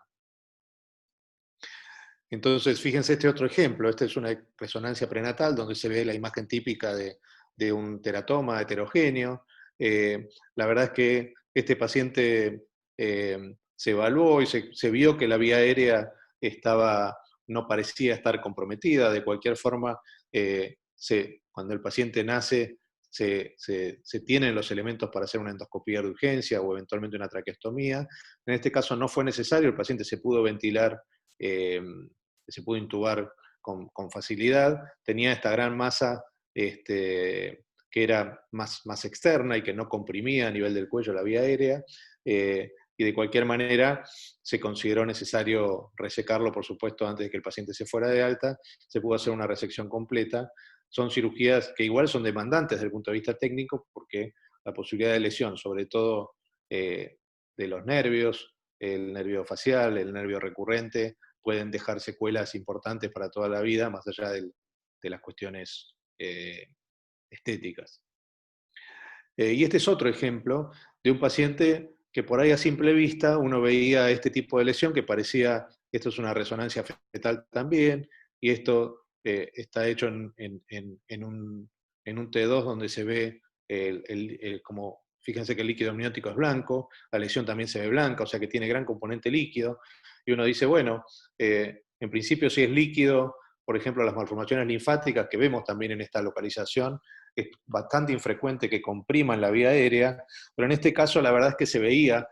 Entonces, fíjense este otro ejemplo. Esta es una resonancia prenatal donde se ve la imagen típica de un teratoma heterogéneo. La verdad es que este paciente se evaluó y se vio que la vía aérea no parecía estar comprometida. De cualquier forma, cuando el paciente nace, se tienen los elementos para hacer una endoscopía de urgencia o eventualmente una traqueostomía. En este caso no fue necesario, el paciente se pudo ventilar, se pudo intubar con facilidad. Tenía esta gran masa que era más externa y que no comprimía a nivel del cuello la vía aérea. Y de cualquier manera se consideró necesario resecarlo, por supuesto, antes de que el paciente se fuera de alta. Se pudo hacer una resección completa. Son cirugías que igual son demandantes desde el punto de vista técnico, porque la posibilidad de lesión, sobre todo de los nervios, el nervio facial, el nervio recurrente, pueden dejar secuelas importantes para toda la vida, más allá de las cuestiones estéticas. Y este es otro ejemplo de un paciente que por ahí a simple vista uno veía este tipo de lesión que parecía, esto es una resonancia fetal también, y esto está hecho en un T2 donde se ve como, fíjense que el líquido amniótico es blanco, la lesión también se ve blanca, o sea que tiene gran componente líquido, y uno dice, bueno, en principio si es líquido, por ejemplo, las malformaciones linfáticas que vemos también en esta localización, es bastante infrecuente que compriman la vía aérea, pero en este caso la verdad es que se veía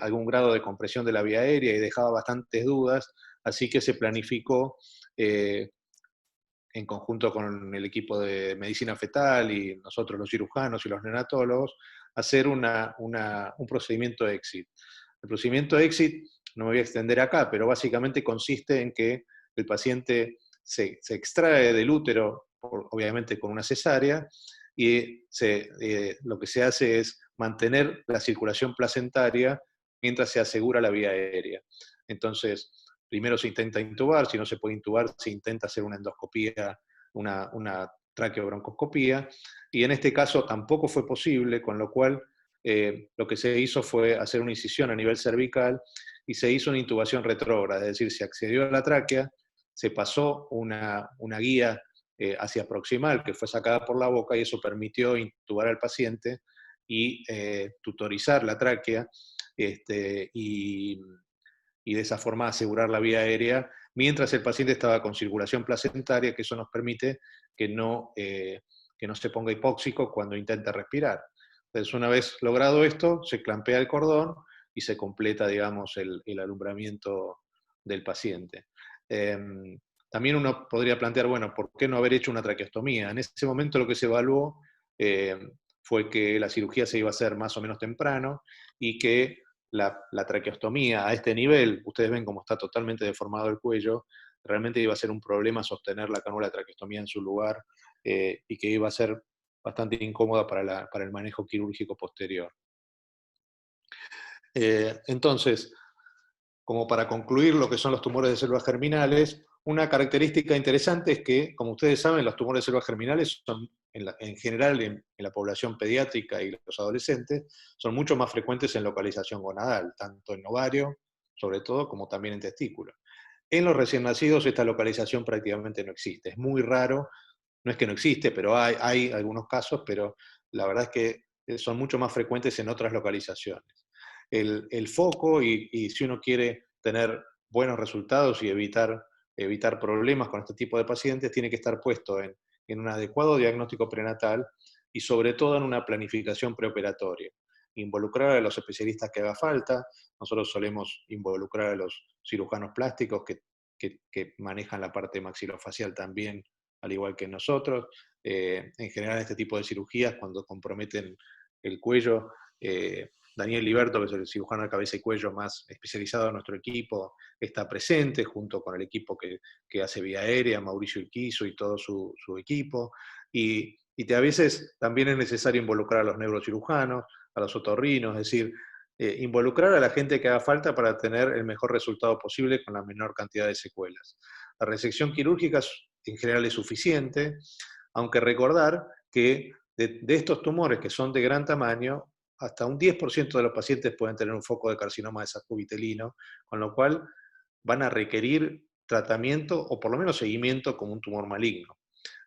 algún grado de compresión de la vía aérea y dejaba bastantes dudas, así que se planificó en conjunto con el equipo de medicina fetal y nosotros los cirujanos y los neonatólogos, hacer un procedimiento EXIT. El procedimiento EXIT, no me voy a extender acá, pero básicamente consiste en que el paciente se extrae del útero, obviamente con una cesárea, y lo que se hace es mantener la circulación placentaria mientras se asegura la vía aérea. Entonces, primero se intenta intubar, si no se puede intubar, se intenta hacer una endoscopía, una traqueobroncoscopía, y en este caso tampoco fue posible, con lo cual lo que se hizo fue hacer una incisión a nivel cervical y se hizo una intubación retrógrada, es decir, se accedió a la tráquea, se pasó una guía hacia proximal que fue sacada por la boca y eso permitió intubar al paciente y tutorizar la tráquea y de esa forma asegurar la vía aérea mientras el paciente estaba con circulación placentaria, que eso nos permite que no se ponga hipóxico cuando intenta respirar. Entonces, una vez logrado esto, se clampea el cordón y se completa, digamos, el alumbramiento del paciente. También uno podría plantear, bueno, ¿por qué no haber hecho una traqueostomía? En ese momento lo que se evaluó fue que la cirugía se iba a hacer más o menos temprano y que la traqueostomía a este nivel, ustedes ven cómo está totalmente deformado el cuello, realmente iba a ser un problema sostener la cánula de traqueostomía en su lugar y que iba a ser bastante incómoda para el manejo quirúrgico posterior. Entonces, como para concluir lo que son los tumores de células germinales, una característica interesante es que, como ustedes saben, los tumores de células germinales son, en general, en la población pediátrica y los adolescentes, son mucho más frecuentes en localización gonadal, tanto en ovario, sobre todo, como también en testículo. En los recién nacidos esta localización prácticamente no existe, es muy raro, no es que no existe, pero hay algunos casos, pero la verdad es que son mucho más frecuentes en otras localizaciones. El foco, y si uno quiere tener buenos resultados y evitar problemas con este tipo de pacientes, tiene que estar puesto en un adecuado diagnóstico prenatal y sobre todo en una planificación preoperatoria. Involucrar a los especialistas que haga falta, nosotros solemos involucrar a los cirujanos plásticos que manejan la parte maxilofacial también, al igual que nosotros. En general, este tipo de cirugías, cuando comprometen el cuello, Daniel Liberto, que es el cirujano de cabeza y cuello más especializado en nuestro equipo, está presente junto con el equipo que hace vía aérea, Mauricio Urquizo y todo su equipo. Y a veces también es necesario involucrar a los neurocirujanos, a los otorrinos, es decir, involucrar a la gente que haga falta para tener el mejor resultado posible con la menor cantidad de secuelas. La resección quirúrgica en general es suficiente, aunque recordar que de estos tumores que son de gran tamaño, hasta un 10% de los pacientes pueden tener un foco de carcinoma de saco vitelino, con lo cual van a requerir tratamiento o por lo menos seguimiento como un tumor maligno.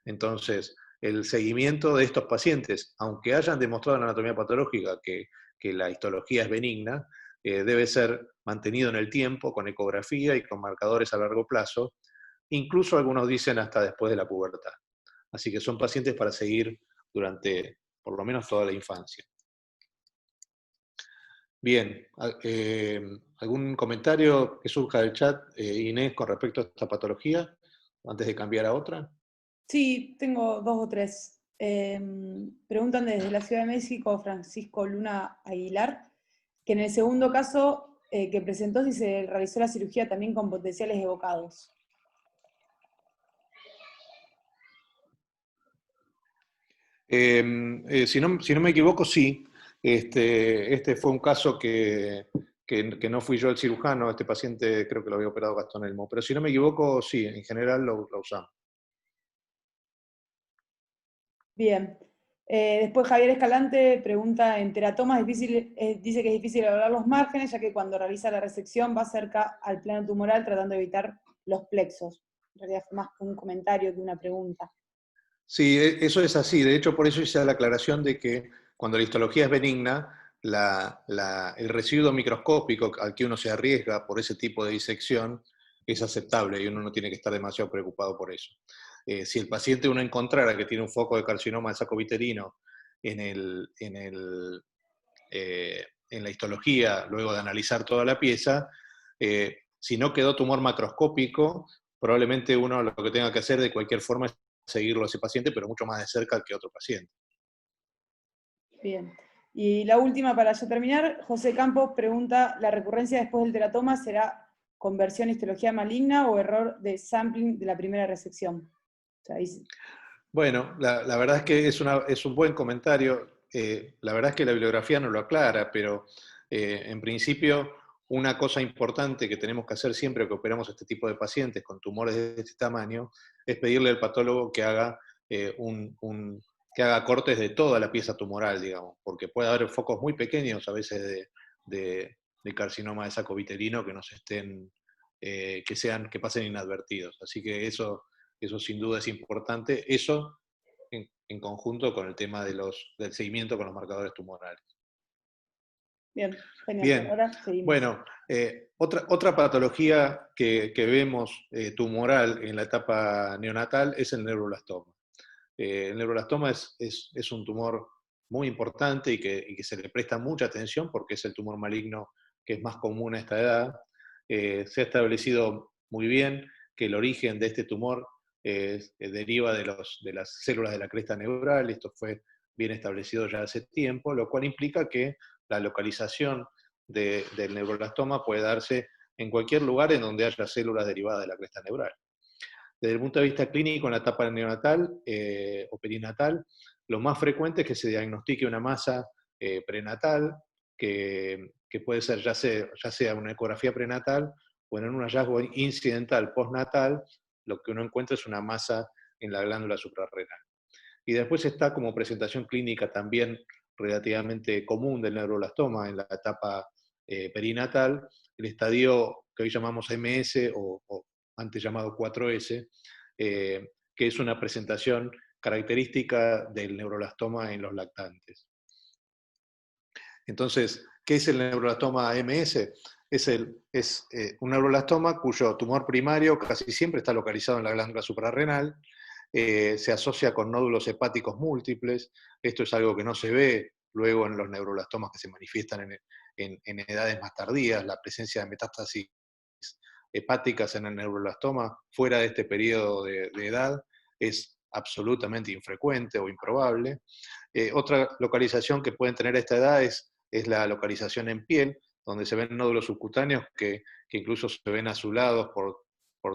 Entonces, el seguimiento de estos pacientes, aunque hayan demostrado en anatomía patológica que la histología es benigna, debe ser mantenido en el tiempo con ecografía y con marcadores a largo plazo, incluso algunos dicen hasta después de la pubertad. Así que son pacientes para seguir durante por lo menos toda la infancia. Bien, ¿algún comentario que surja del chat, Inés, con respecto a esta patología, antes de cambiar a otra? Sí, tengo 2 o 3. Preguntan desde la Ciudad de México, Francisco Luna Aguilar, que en el segundo caso que presentó, si se realizó la cirugía también con potenciales evocados. Si no me equivoco, sí. Este fue un caso que no fui yo el cirujano, este paciente creo que lo había operado Gastón Elmo, pero si no me equivoco, sí, en general lo usamos. Bien. Después Javier Escalante pregunta, en teratomas dice que es difícil evaluar los márgenes, ya que cuando realiza la resección va cerca al plano tumoral tratando de evitar los plexos. En realidad fue más un comentario que una pregunta. Sí, eso es así. De hecho, por eso hice la aclaración de que cuando la histología es benigna, el residuo microscópico al que uno se arriesga por ese tipo de disección es aceptable y uno no tiene que estar demasiado preocupado por eso. Si el paciente uno encontrara que tiene un foco de carcinoma del saco viterino en la histología, luego de analizar toda la pieza, si no quedó tumor macroscópico, probablemente uno lo que tenga que hacer de cualquier forma es seguirlo a ese paciente, pero mucho más de cerca que otro paciente. Bien. Y la última, para ya terminar, José Campos pregunta, ¿la recurrencia después del teratoma será conversión a histología maligna o error de sampling de la primera resección? O sea, Bueno, la verdad es que es un buen comentario. La verdad es que la bibliografía no lo aclara, pero en principio una cosa importante que tenemos que hacer siempre que operamos este tipo de pacientes con tumores de este tamaño es pedirle al patólogo que haga, que haga cortes de toda la pieza tumoral, digamos, porque puede haber focos muy pequeños a veces de carcinoma de saco viterino que nos estén, que pasen inadvertidos. Así que eso sin duda es importante. Eso en conjunto con el tema del seguimiento con los marcadores tumorales. bien, genial. Bien, Ahora seguimos. bueno, otra patología que vemos tumoral en la etapa neonatal es el neuroblastoma. El neuroblastoma es un tumor muy importante y que se le presta mucha atención porque es el tumor maligno que es más común a esta edad. Se ha establecido muy bien que el origen de este tumor deriva de las células de la cresta neural. Esto fue bien establecido ya hace tiempo, lo cual implica que la localización del neuroblastoma puede darse en cualquier lugar en donde haya células derivadas de la cresta neural. Desde el punto de vista clínico, en la etapa neonatal o perinatal, lo más frecuente es que se diagnostique una masa prenatal, que puede ser ya sea una ecografía prenatal o en un hallazgo incidental postnatal, lo que uno encuentra es una masa en la glándula suprarrenal. Y después está como presentación clínica también relativamente común del neuroblastoma en la etapa perinatal, el estadio que hoy llamamos MS o antes llamado 4S, que es una presentación característica del neuroblastoma en los lactantes. Entonces, ¿qué es el neuroblastoma MS? Es un neuroblastoma cuyo tumor primario casi siempre está localizado en la glándula suprarrenal, se asocia con nódulos hepáticos múltiples. Esto es algo que no se ve luego en los neuroblastomas que se manifiestan en edades más tardías, la presencia de metástasis hepáticas en el neuroblastoma fuera de este periodo de edad es absolutamente infrecuente o improbable. Otra localización que pueden tener a esta edad es la localización en piel, donde se ven nódulos subcutáneos que incluso se ven azulados por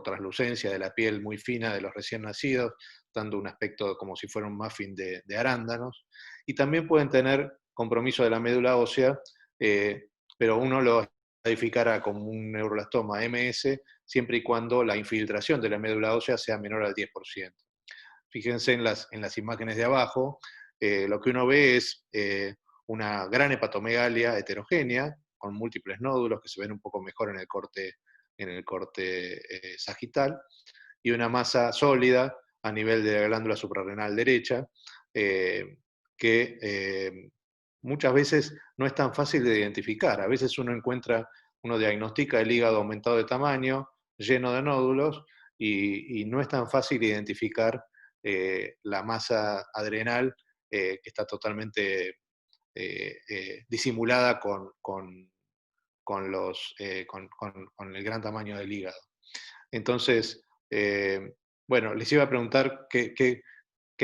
traslucencia de la piel muy fina de los recién nacidos, dando un aspecto como si fuera un muffin de arándanos. Y también pueden tener compromiso de la médula ósea, pero uno lo identificará como un neuroblastoma MS siempre y cuando la infiltración de la médula ósea sea menor al 10%. Fíjense en las imágenes de abajo, lo que uno ve es una gran hepatomegalia heterogénea, con múltiples nódulos que se ven un poco mejor en el corte sagital, y una masa sólida a nivel de la glándula suprarrenal derecha, que muchas veces no es tan fácil de identificar. A veces uno diagnostica el hígado aumentado de tamaño, lleno de nódulos, y no es tan fácil identificar la masa adrenal que está totalmente disimulada con el gran tamaño del hígado. Entonces, bueno, les iba a preguntar qué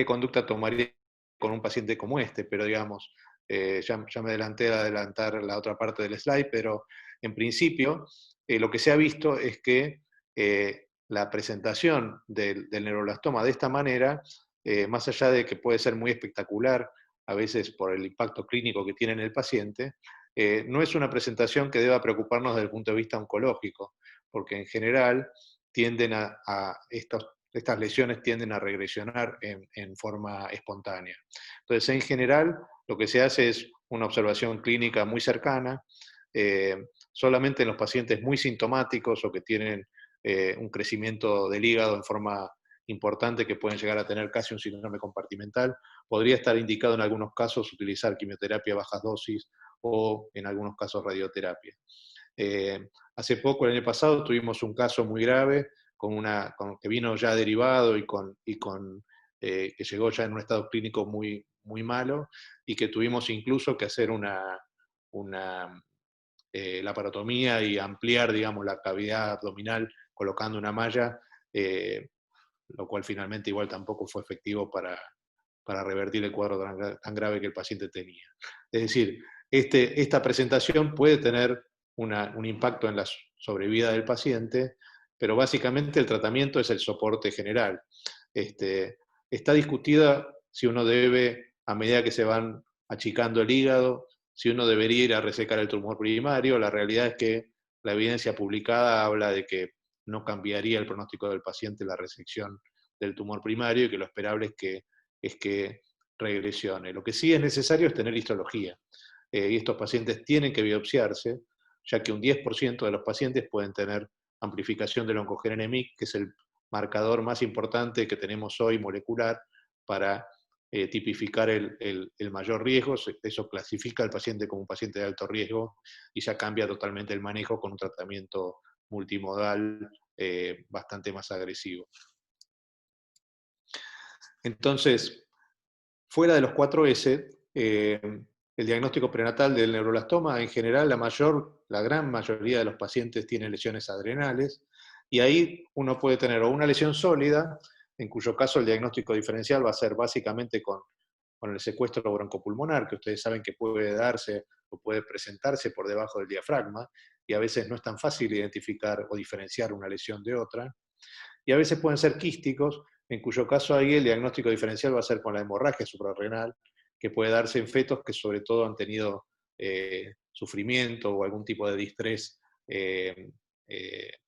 conducta tomaría con un paciente como este, pero digamos, ya me adelanté a adelantar la otra parte del slide, pero en principio lo que se ha visto es que la presentación del neuroblastoma de esta manera, más allá de que puede ser muy espectacular, a veces por el impacto clínico que tiene en el paciente, no es una presentación que deba preocuparnos desde el punto de vista oncológico, porque en general tienden a estos estas lesiones tienden a regresionar en forma espontánea. Entonces, en general, lo que se hace es una observación clínica muy cercana, solamente en los pacientes muy sintomáticos o que tienen un crecimiento del hígado en forma importante, que pueden llegar a tener casi un síndrome compartimental, podría estar indicado en algunos casos utilizar quimioterapia a bajas dosis o en algunos casos radioterapia. Hace poco, el año pasado, tuvimos un caso muy grave que vino ya derivado que llegó ya en un estado clínico muy, muy malo, y que tuvimos incluso que hacer una laparotomía y ampliar, digamos, la cavidad abdominal colocando una malla, lo cual finalmente igual tampoco fue efectivo para revertir el cuadro tan grave que el paciente tenía. Es decir, esta presentación puede tener un impacto en la sobrevida del paciente, pero básicamente el tratamiento es el soporte general. Está discutida si uno debe, a medida que se van achicando el hígado, si uno debería ir a resecar el tumor primario. La realidad es que la evidencia publicada habla de que no cambiaría el pronóstico del paciente la resección del tumor primario, y que lo esperable es que regresione. Lo que sí es necesario es tener histología. Y estos pacientes tienen que biopsiarse, ya que un 10% de los pacientes pueden tener amplificación del oncogene NMIC, que es el marcador más importante que tenemos hoy molecular para tipificar el mayor riesgo. Eso clasifica al paciente como un paciente de alto riesgo y ya cambia totalmente el manejo con un tratamiento multimodal bastante más agresivo. Entonces, fuera de los 4S, el diagnóstico prenatal del neuroblastoma, en general, la gran mayoría de los pacientes tienen lesiones adrenales, y ahí uno puede tener o una lesión sólida, en cuyo caso el diagnóstico diferencial va a ser básicamente con el secuestro broncopulmonar, que ustedes saben que puede darse o puede presentarse por debajo del diafragma, y a veces no es tan fácil identificar o diferenciar una lesión de otra. Y a veces pueden ser quísticos, en cuyo caso ahí el diagnóstico diferencial va a ser con la hemorragia suprarrenal, que puede darse en fetos que sobre todo han tenido sufrimiento o algún tipo de distrés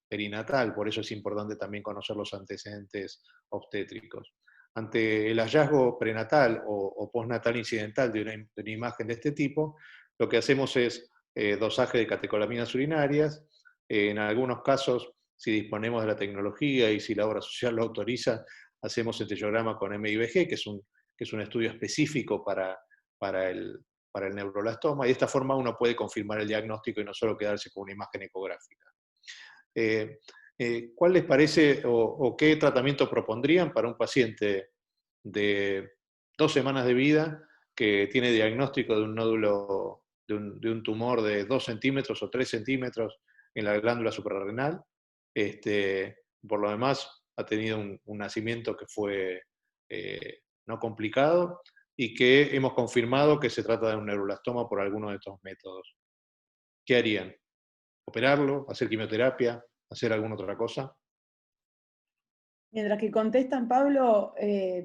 perinatal. Por eso es importante también conocer los antecedentes obstétricos. Ante el hallazgo prenatal o postnatal incidental de una imagen de este tipo, lo que hacemos es dosaje de catecolaminas urinarias. En algunos casos, si disponemos de la tecnología y si la obra social lo autoriza, hacemos centellograma con MIBG, que es un estudio específico para el neuroblastoma, y de esta forma uno puede confirmar el diagnóstico y no solo quedarse con una imagen ecográfica. ¿Cuál les parece o qué tratamiento propondrían para un paciente de 2 semanas de vida que tiene diagnóstico de un nódulo, de un tumor de 2 centímetros o 3 centímetros en la glándula suprarrenal? Por lo demás, ha tenido un nacimiento que fue no complicado, y que hemos confirmado que se trata de un neuroblastoma por alguno de estos métodos. ¿Qué harían? ¿Operarlo? ¿Hacer quimioterapia? ¿Hacer alguna otra cosa? Mientras que contestan, Pablo,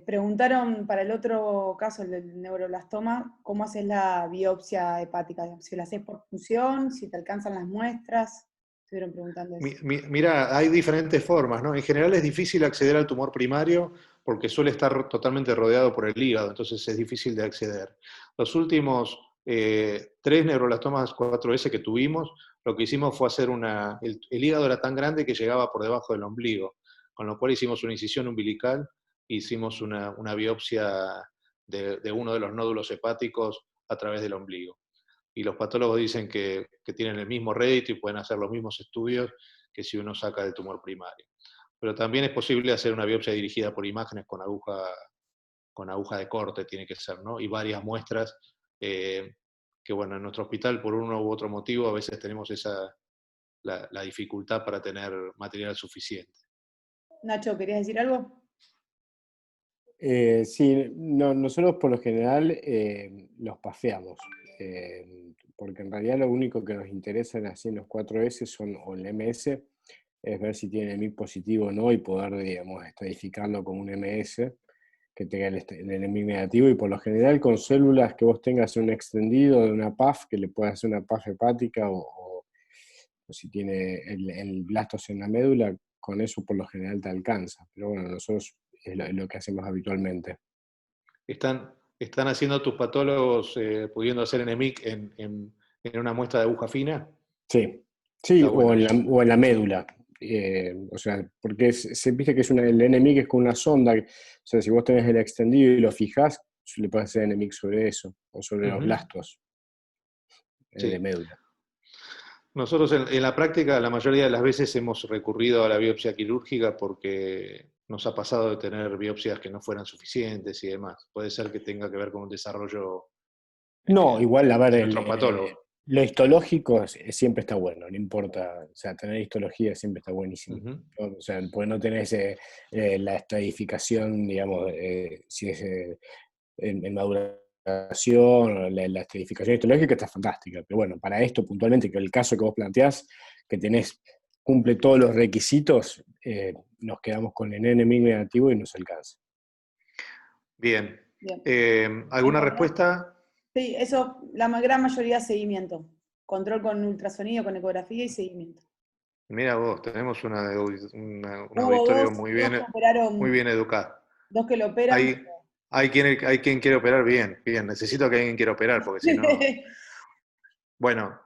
preguntaron para el otro caso, el del neuroblastoma, ¿cómo haces la biopsia hepática? Si la haces por función, si te alcanzan las muestras. Estuvieron preguntando eso. Mira, hay diferentes formas, ¿no? En general es difícil acceder al tumor primario porque suele estar totalmente rodeado por el hígado, entonces es difícil de acceder. Los últimos 3 neuroblastomas 4S que tuvimos, lo que hicimos fue hacer el hígado era tan grande que llegaba por debajo del ombligo, con lo cual hicimos una incisión umbilical, hicimos una biopsia de uno de los nódulos hepáticos a través del ombligo. Y los patólogos dicen que tienen el mismo rédito y pueden hacer los mismos estudios que si uno saca del tumor primario. Pero también es posible hacer una biopsia dirigida por imágenes con aguja de corte, tiene que ser, ¿no? Y varias muestras, que bueno, en nuestro hospital por uno u otro motivo a veces tenemos la dificultad para tener material suficiente. Nacho, ¿querías decir algo? Sí, no, nosotros por lo general los pafeamos, porque en realidad lo único que nos interesa en hacer los 4S o el MS es ver si tiene el MIC positivo o no, y poder, digamos, estratificarlo con un MS que tenga el MIC negativo, y por lo general con células que vos tengas un extendido de una PAF, que le puedas hacer una PAF hepática, o si tiene el blastos en la médula, con eso por lo general te alcanza. Pero bueno, nosotros es lo que hacemos habitualmente. ¿Están haciendo tus patólogos pudiendo hacer NMIC en una muestra de aguja fina? Sí, sí, Está bueno eso. o en la médula. O sea, porque se viste que el NMIC es con una sonda. O sea, si vos tenés el extendido y lo fijás, le puedes hacer NMIC sobre eso, o sobre los Ujú. blastos de Sí. médula. Nosotros en la práctica la mayoría de las veces hemos recurrido a la biopsia quirúrgica porque nos ha pasado de tener biopsias que no fueran suficientes y demás. Puede ser que tenga que ver con un desarrollo No, igual, a ver, de nuestros patólogos. lo histológico siempre está bueno, no importa, o sea, tener histología siempre está buenísimo. Ujú. ¿No? O sea, porque no tenés la estratificación, digamos, si es en maduración, o la estratificación histológica está fantástica, pero bueno, para esto puntualmente, que el caso que vos planteás, que cumple todos los requisitos, nos quedamos con el NMIC negativo y nos alcanza. Bien. Bien. ¿Alguna respuesta? Sí, eso, la gran mayoría seguimiento. Control con ultrasonido, con ecografía y seguimiento. Mira vos, tenemos un Hubo auditorio dos que operaron, muy bien educado. dos que lo operan. Hay quien quiere operar bien, bien. Necesito que alguien quiera operar, porque si no... Bueno,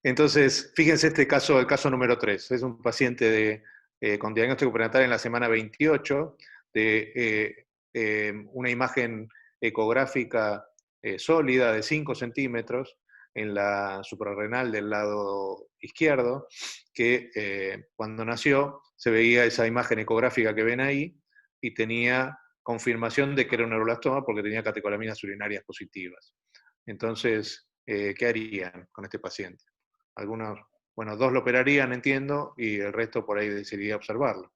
entonces, fíjense el caso número 3. Es un paciente con diagnóstico prenatal en la semana 28, de una imagen ecográfica sólida de 5 centímetros en la suprarrenal del lado izquierdo, que cuando nació se veía esa imagen ecográfica que ven ahí y tenía confirmación de que era un neuroblastoma porque tenía catecolaminas urinarias positivas. Entonces, ¿qué harían con este paciente? Algunos, bueno, 2 lo operarían, entiendo, y el resto por ahí decidiría observarlo.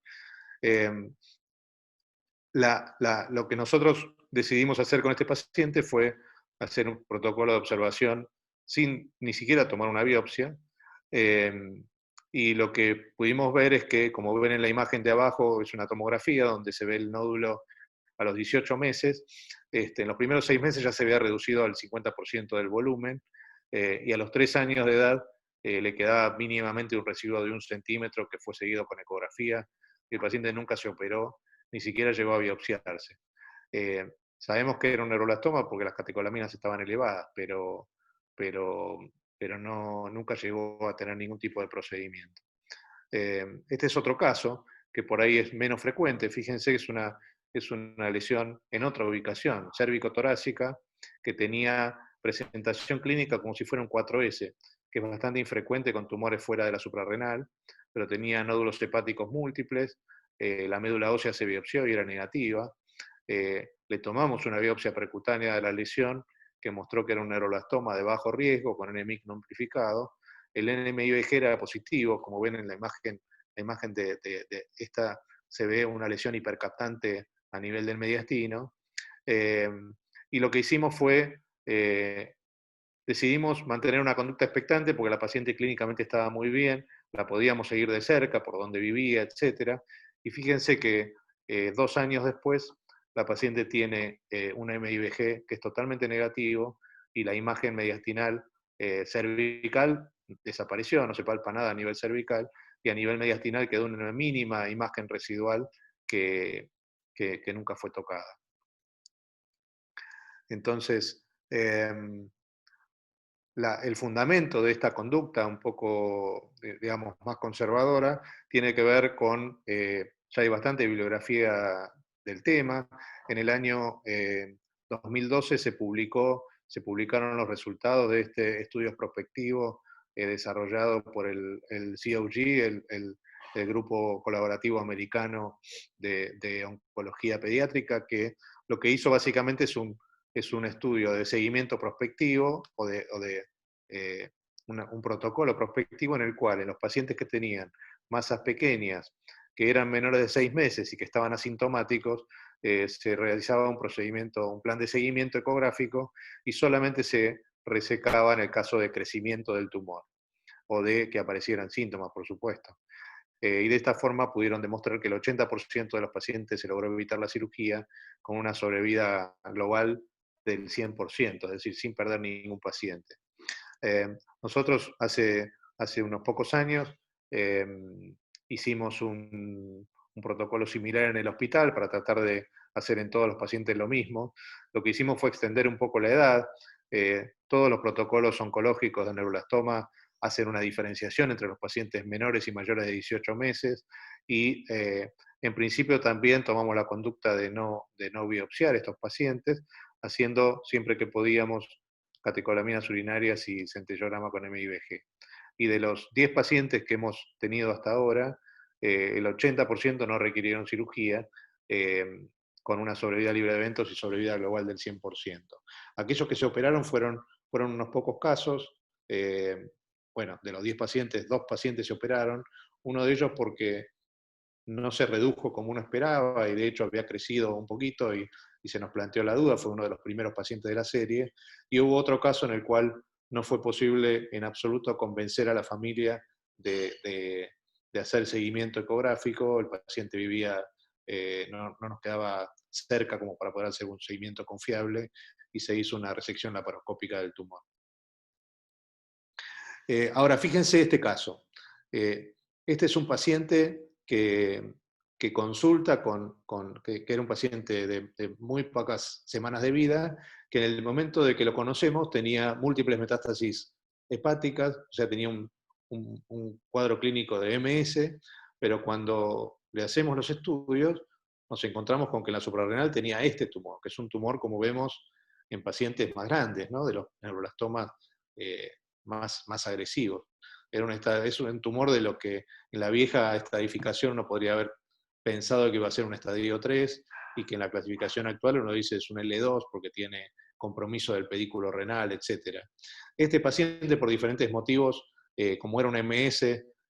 Lo que nosotros decidimos hacer con este paciente fue hacer un protocolo de observación sin ni siquiera tomar una biopsia. Y lo que pudimos ver es que, como ven en la imagen de abajo, es una tomografía donde se ve el nódulo a los 18 meses. En los primeros 6 meses ya se había reducido al 50% del volumen, y a los 3 años de edad le quedaba mínimamente un residuo de 1 centímetro que fue seguido con ecografía. El paciente nunca se operó, ni siquiera llegó a biopsiarse. Sabemos que era un neuroblastoma porque las catecolaminas estaban elevadas, pero nunca llegó a tener ningún tipo de procedimiento. Este es otro caso que por ahí es menos frecuente. Fíjense que es una lesión en otra ubicación, cérvico-torácica, que tenía presentación clínica como si fuera un 4S, que es bastante infrecuente con tumores fuera de la suprarrenal, pero tenía nódulos hepáticos múltiples, la médula ósea se biopsió y era negativa. Le tomamos una biopsia percutánea de la lesión que mostró que era un neuroblastoma de bajo riesgo con NMIC no amplificado. El NMIBG era positivo, como ven en la imagen de esta se ve una lesión hipercaptante a nivel del mediastino. Y lo que hicimos fue, decidimos mantener una conducta expectante porque la paciente clínicamente estaba muy bien, la podíamos seguir de cerca por donde vivía, etc. Y fíjense que 2 años después la paciente tiene un MIBG que es totalmente negativo y la imagen mediastinal cervical desapareció, no se palpa nada a nivel cervical, y a nivel mediastinal quedó una mínima imagen residual que nunca fue tocada. Entonces, el fundamento de esta conducta un poco, digamos, más conservadora, tiene que ver con, ya hay bastante bibliografía del tema. En el año 2012 se publicaron los resultados de este estudio prospectivo desarrollado por el COG, el Grupo Colaborativo Americano de Oncología Pediátrica, que lo que hizo básicamente es un estudio de seguimiento prospectivo o un protocolo prospectivo en el cual en los pacientes que tenían masas pequeñas, que eran menores de 6 meses y que estaban asintomáticos, se realizaba un plan de seguimiento ecográfico y solamente se resecaba en el caso de crecimiento del tumor o de que aparecieran síntomas, por supuesto. Y de esta forma pudieron demostrar que el 80% de los pacientes se logró evitar la cirugía con una sobrevida global del 100%, es decir, sin perder ningún paciente. Nosotros hace unos pocos años hicimos un protocolo similar en el hospital para tratar de hacer en todos los pacientes lo mismo. Lo que hicimos fue extender un poco la edad. Todos los protocolos oncológicos de neuroblastoma hacen una diferenciación entre los pacientes menores y mayores de 18 meses y en principio también tomamos la conducta de no biopsiar a estos pacientes, haciendo siempre que podíamos catecolaminas urinarias y centellograma con MIBG. Y de los 10 pacientes que hemos tenido hasta ahora, el 80% no requirieron cirugía, con una sobrevida libre de eventos y sobrevida global del 100%. Aquellos que se operaron fueron unos pocos casos. Bueno, de los 10 pacientes, 2 pacientes se operaron, uno de ellos porque no se redujo como uno esperaba y de hecho había crecido un poquito y se nos planteó la duda, fue uno de los primeros pacientes de la serie, y hubo otro caso en el cual no fue posible en absoluto convencer a la familia de hacer seguimiento ecográfico, el paciente vivía, no nos quedaba cerca como para poder hacer un seguimiento confiable y se hizo una resección laparoscópica del tumor. Ahora, fíjense este caso. Este es un paciente que consulta que era un paciente de muy pocas semanas de vida, que en el momento de que lo conocemos tenía múltiples metástasis hepáticas, o sea, tenía un cuadro clínico de MS, pero cuando le hacemos los estudios, nos encontramos con que en la suprarrenal tenía este tumor, que es un tumor, como vemos, en pacientes más grandes, ¿no? De los neuroblastomas más agresivos. Es un tumor de lo que en la vieja estadificación uno podría haber pensado que iba a ser un estadio 3 y que en la clasificación actual uno dice es un L2 porque tiene compromiso del pedículo renal, etc. Este paciente, por diferentes motivos, como era un MS,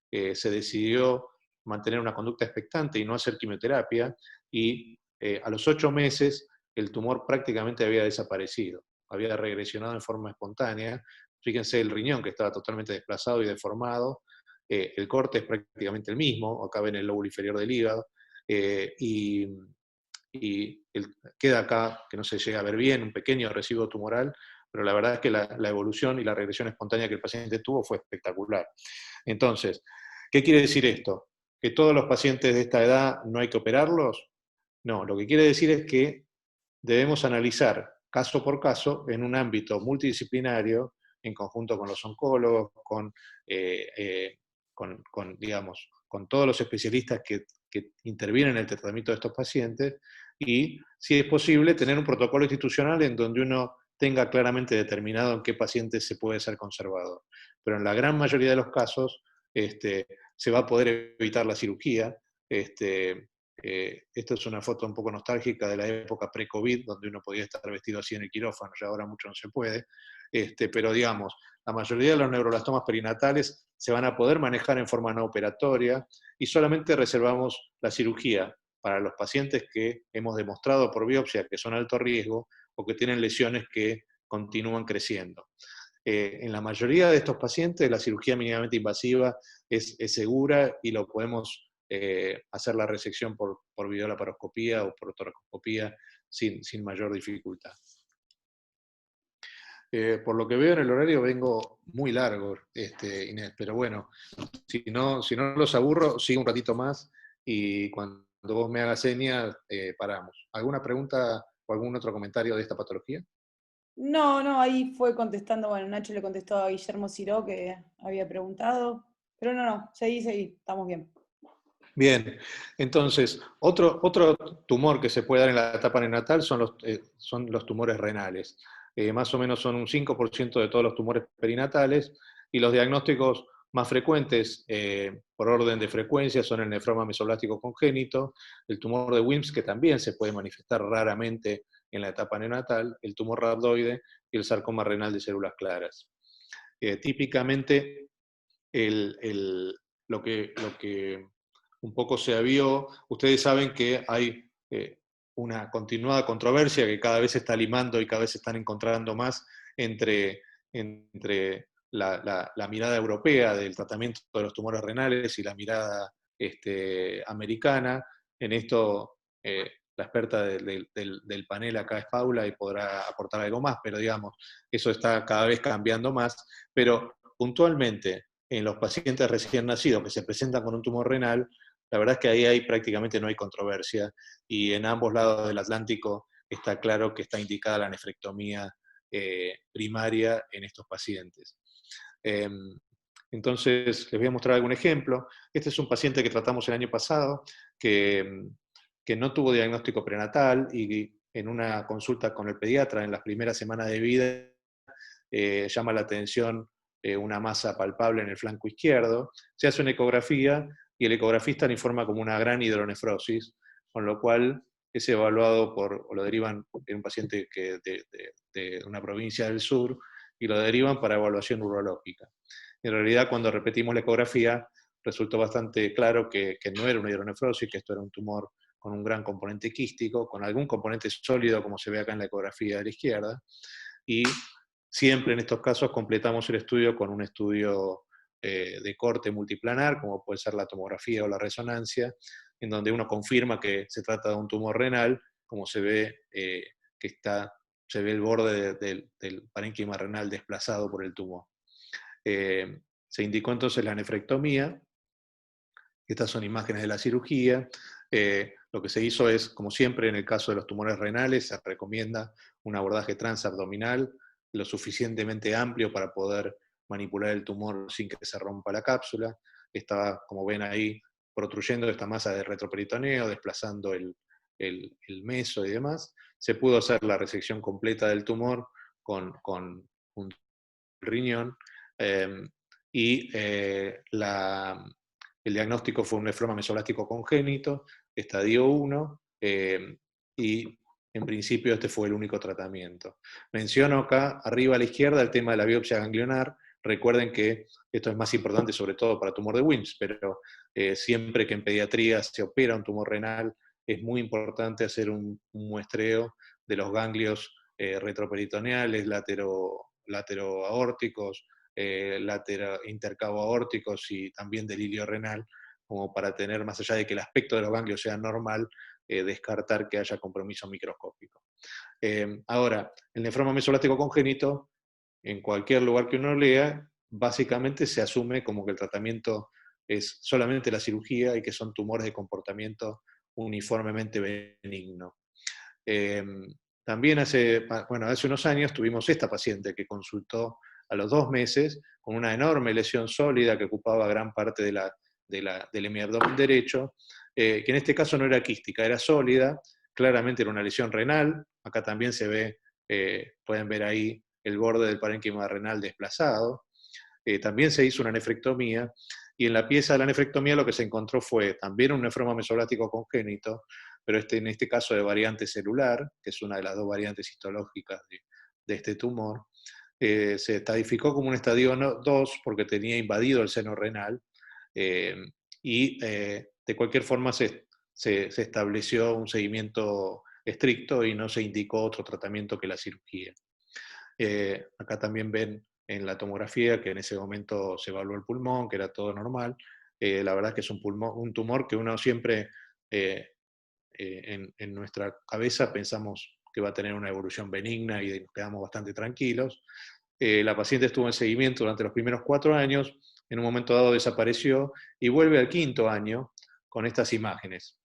se decidió mantener una conducta expectante y no hacer quimioterapia, y a los 8 meses el tumor prácticamente había desaparecido, había regresionado en forma espontánea. Fíjense el riñón que estaba totalmente desplazado y deformado, el corte es prácticamente el mismo, acá ven el lóbulo inferior del hígado, y queda acá, que no se llega a ver bien, un pequeño residuo tumoral, pero la verdad es que la evolución y la regresión espontánea que el paciente tuvo fue espectacular. Entonces, ¿qué quiere decir esto? ¿Que todos los pacientes de esta edad no hay que operarlos? No, lo que quiere decir es que debemos analizar caso por caso en un ámbito multidisciplinario, en conjunto con los oncólogos, digamos, con todos los especialistas que intervienen en el tratamiento de estos pacientes, y, si es posible, tener un protocolo institucional en donde uno tenga claramente determinado en qué pacientes se puede ser conservador. Pero en la gran mayoría de los casos se va a poder evitar la cirugía. Esta es una foto un poco nostálgica de la época pre-COVID, donde uno podía estar vestido así en el quirófano, ya ahora mucho no se puede, pero digamos, la mayoría de los neuroblastomas perinatales se van a poder manejar en forma no operatoria y solamente reservamos la cirugía para los pacientes que hemos demostrado por biopsia que son alto riesgo o que tienen lesiones que continúan creciendo. En la mayoría de estos pacientes la cirugía mínimamente invasiva es segura y lo podemos hacer la resección por videolaparoscopía o por toracoscopía sin mayor dificultad. Por lo que veo en el horario vengo muy largo, Inés, pero bueno, si no los aburro, sigo un ratito más y cuando vos me hagas señas, paramos. ¿Alguna pregunta o algún otro comentario de esta patología? No, ahí fue contestando, bueno, Nacho le contestó a Guillermo Ciró que había preguntado, pero no, seguí, estamos bien. Bien, entonces, otro tumor que se puede dar en la etapa neonatal son los tumores renales. Más o menos son un 5% de todos los tumores perinatales, y los diagnósticos más frecuentes por orden de frecuencia son el nefroma mesoplástico congénito, el tumor de Wilms, que también se puede manifestar raramente en la etapa neonatal, el tumor rhabdoide y el sarcoma renal de células claras. Típicamente, lo que un poco se vio, ustedes saben que hay una continuada controversia que cada vez se está limando y cada vez se están encontrando más entre la mirada europea del tratamiento de los tumores renales y la mirada americana. En esto, la experta del panel acá es Paula y podrá aportar algo más, pero digamos, eso está cada vez cambiando más. Pero puntualmente, en los pacientes recién nacidos que se presentan con un tumor renal, la verdad es que ahí prácticamente no hay controversia, y en ambos lados del Atlántico está claro que está indicada la nefrectomía primaria en estos pacientes. Entonces, les voy a mostrar algún ejemplo. Este es un paciente que tratamos el año pasado, que no tuvo diagnóstico prenatal, y en una consulta con el pediatra en las primeras semanas de vida, llama la atención una masa palpable en el flanco izquierdo. Se hace una ecografía y el ecografista le informa como una gran hidronefrosis, con lo cual es evaluado o lo derivan en un paciente de una provincia del sur, y lo derivan para evaluación urológica. En realidad, cuando repetimos la ecografía, resultó bastante claro que no era una hidronefrosis, que esto era un tumor con un gran componente quístico, con algún componente sólido, como se ve acá en la ecografía de la izquierda, y siempre en estos casos completamos el estudio con un estudio de corte multiplanar, como puede ser la tomografía o la resonancia, en donde uno confirma que se trata de un tumor renal, como se ve se ve el borde del parénquima renal desplazado por el tumor. Se indicó entonces la nefrectomía. Estas son imágenes de la cirugía. Lo que se hizo es, como siempre en el caso de los tumores renales, se recomienda un abordaje transabdominal lo suficientemente amplio para poder manipular el tumor sin que se rompa la cápsula. Estaba, como ven ahí, protruyendo esta masa de retroperitoneo, desplazando el meso y demás. Se pudo hacer la resección completa del tumor con un riñón, y el diagnóstico fue un nefroma mesoblástico congénito, estadio 1, y en principio este fue el único tratamiento. Menciono acá, arriba a la izquierda, el tema de la biopsia ganglionar. Recuerden que esto es más importante sobre todo para tumor de Wilms, pero siempre que en pediatría se opera un tumor renal, es muy importante hacer un muestreo de los ganglios retroperitoneales, lateroaórticos, intercavoaórticos y también del hilio renal, como para tener, más allá de que el aspecto de los ganglios sea normal, descartar que haya compromiso microscópico. Ahora, el nefroma mesoblástico congénito, en cualquier lugar que uno lea, básicamente se asume como que el tratamiento es solamente la cirugía y que son tumores de comportamiento uniformemente benigno. También hace unos años tuvimos esta paciente que consultó a los 2 meses con una enorme lesión sólida que ocupaba gran parte del hemiabdomen derecho, que en este caso no era quística, era sólida, claramente era una lesión renal. Acá también se ve, pueden ver ahí el borde del parénquima renal desplazado. También se hizo una nefrectomía, y en la pieza de la nefrectomía lo que se encontró fue también un nefroma mesoblástico congénito, pero en este caso de variante celular, que es una de las 2 variantes histológicas de este tumor. Se estadificó como un estadio 2 porque tenía invadido el seno renal, y de cualquier forma se estableció un seguimiento estricto y no se indicó otro tratamiento que la cirugía. Acá también ven en la tomografía que en ese momento se evaluó el pulmón, que era todo normal. La verdad es que es un tumor que uno siempre en nuestra cabeza pensamos que va a tener una evolución benigna y nos quedamos bastante tranquilos. La paciente estuvo en seguimiento durante los primeros 4 años, en un momento dado desapareció y vuelve al 5.º año con estas imágenes.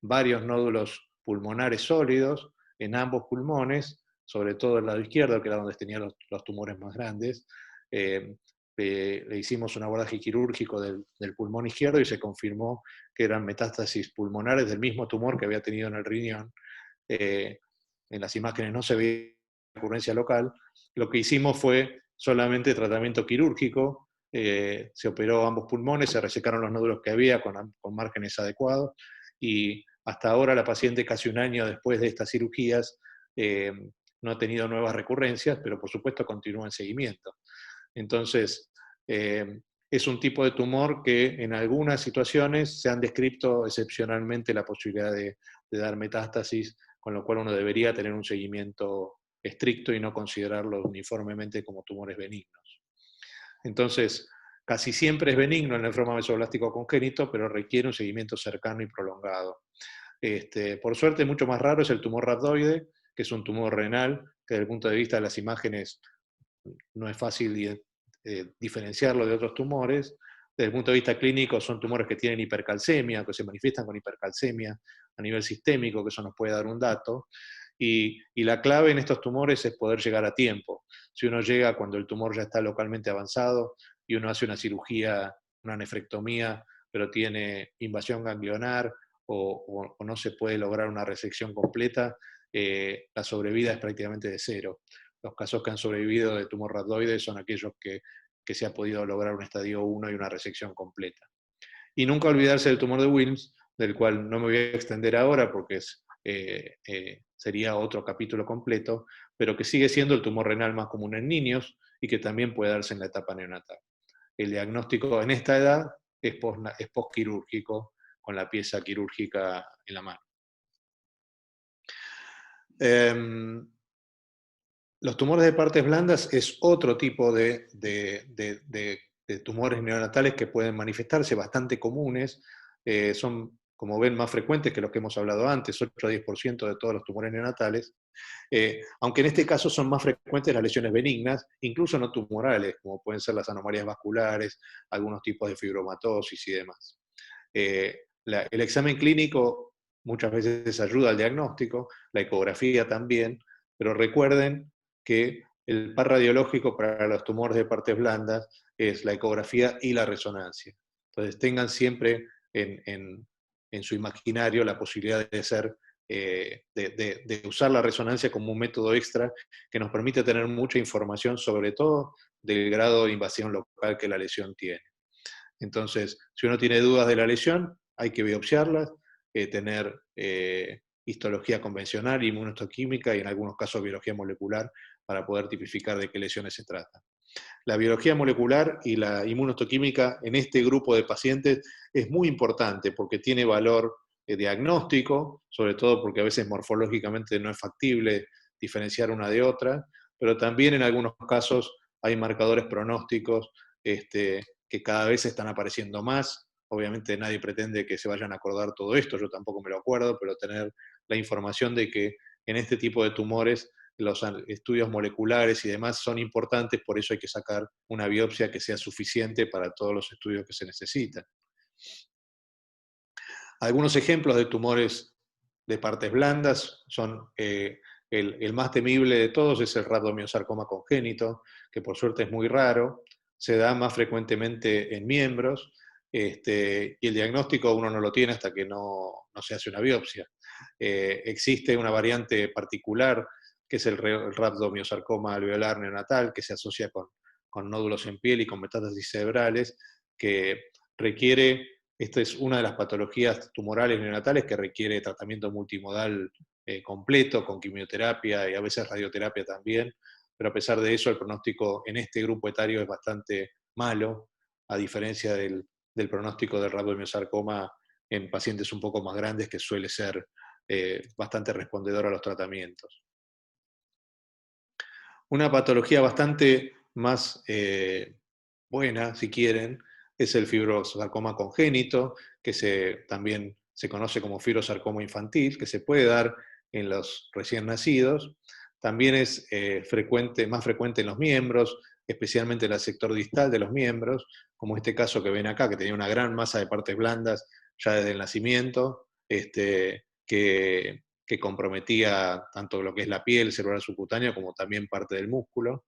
Varios nódulos pulmonares sólidos en ambos pulmones, sobre todo el lado izquierdo, que era donde tenía los tumores más grandes. Le hicimos un abordaje quirúrgico del pulmón izquierdo y se confirmó que eran metástasis pulmonares del mismo tumor que había tenido en el riñón. En las imágenes no se ve recurrencia local. Lo que hicimos fue solamente tratamiento quirúrgico. Se operó ambos pulmones, se resecaron los nódulos que había con márgenes adecuados, y hasta ahora la paciente, casi un año después de estas cirugías, no ha tenido nuevas recurrencias, pero por supuesto continúa en seguimiento. Entonces, es un tipo de tumor que en algunas situaciones se han descrito excepcionalmente la posibilidad de dar metástasis, con lo cual uno debería tener un seguimiento estricto y no considerarlo uniformemente como tumores benignos. Entonces, casi siempre es benigno el nefroma mesoblástico congénito, pero requiere un seguimiento cercano y prolongado. Por suerte, mucho más raro es el tumor rhabdoide, que es un tumor renal, que desde el punto de vista de las imágenes no es fácil diferenciarlo de otros tumores. Desde el punto de vista clínico son tumores que tienen hipercalcemia, que se manifiestan con hipercalcemia a nivel sistémico, que eso nos puede dar un dato. Y la clave en estos tumores es poder llegar a tiempo. Si uno llega cuando el tumor ya está localmente avanzado y uno hace una cirugía, una nefrectomía, pero tiene invasión ganglionar o no se puede lograr una resección completa, la sobrevida es prácticamente de cero. Los casos que han sobrevivido de tumor rhabdoide son aquellos que se ha podido lograr un estadio 1 y una resección completa. Y nunca olvidarse del tumor de Wilms, del cual no me voy a extender ahora porque sería otro capítulo completo, pero que sigue siendo el tumor renal más común en niños y que también puede darse en la etapa neonatal. El diagnóstico en esta edad es postquirúrgico, con la pieza quirúrgica en la mano. Los tumores de partes blandas es otro tipo de tumores neonatales que pueden manifestarse, bastante comunes. Son, como ven, más frecuentes que los que hemos hablado antes, 8 a 10% de todos los tumores neonatales. Aunque en este caso son más frecuentes las lesiones benignas, incluso no tumorales, como pueden ser las anomalías vasculares, algunos tipos de fibromatosis y demás. El examen clínico muchas veces ayuda al diagnóstico, la ecografía también, pero recuerden que el par radiológico para los tumores de partes blandas es la ecografía y la resonancia. Entonces tengan siempre en su imaginario la posibilidad de usar la resonancia como un método extra que nos permite tener mucha información, sobre todo del grado de invasión local que la lesión tiene. Entonces, si uno tiene dudas de la lesión, hay que biopsiarlas, tener histología convencional, inmunohistoquímica y en algunos casos biología molecular para poder tipificar de qué lesiones se trata. La biología molecular y la inmunohistoquímica en este grupo de pacientes es muy importante porque tiene valor diagnóstico, sobre todo porque a veces morfológicamente no es factible diferenciar una de otra, pero también en algunos casos hay marcadores pronósticos que cada vez están apareciendo más. Obviamente nadie pretende que se vayan a acordar todo esto, yo tampoco me lo acuerdo, pero tener la información de que en este tipo de tumores los estudios moleculares y demás son importantes, por eso hay que sacar una biopsia que sea suficiente para todos los estudios que se necesitan. Algunos ejemplos de tumores de partes blandas son, el más temible de todos es el rhabdomyosarcoma congénito, que por suerte es muy raro, se da más frecuentemente en miembros, y el diagnóstico uno no lo tiene hasta que no se hace una biopsia. Existe una variante particular, que es el rhabdomyosarcoma alveolar neonatal, que se asocia con nódulos en piel y con metástasis cerebrales, que requiere, esta es una de las patologías tumorales neonatales que requiere tratamiento multimodal completo, con quimioterapia y a veces radioterapia también, pero a pesar de eso el pronóstico en este grupo etario es bastante malo, a diferencia del pronóstico del rhabdomyosarcoma en pacientes un poco más grandes, que suele ser bastante respondedor a los tratamientos. Una patología bastante más buena, si quieren, es el fibrosarcoma congénito, que también se conoce como fibrosarcoma infantil, que se puede dar en los recién nacidos. También es más frecuente en los miembros, especialmente en el sector distal de los miembros, como este caso que ven acá, que tenía una gran masa de partes blandas ya desde el nacimiento, que comprometía tanto lo que es la piel, celular subcutáneo, como también parte del músculo.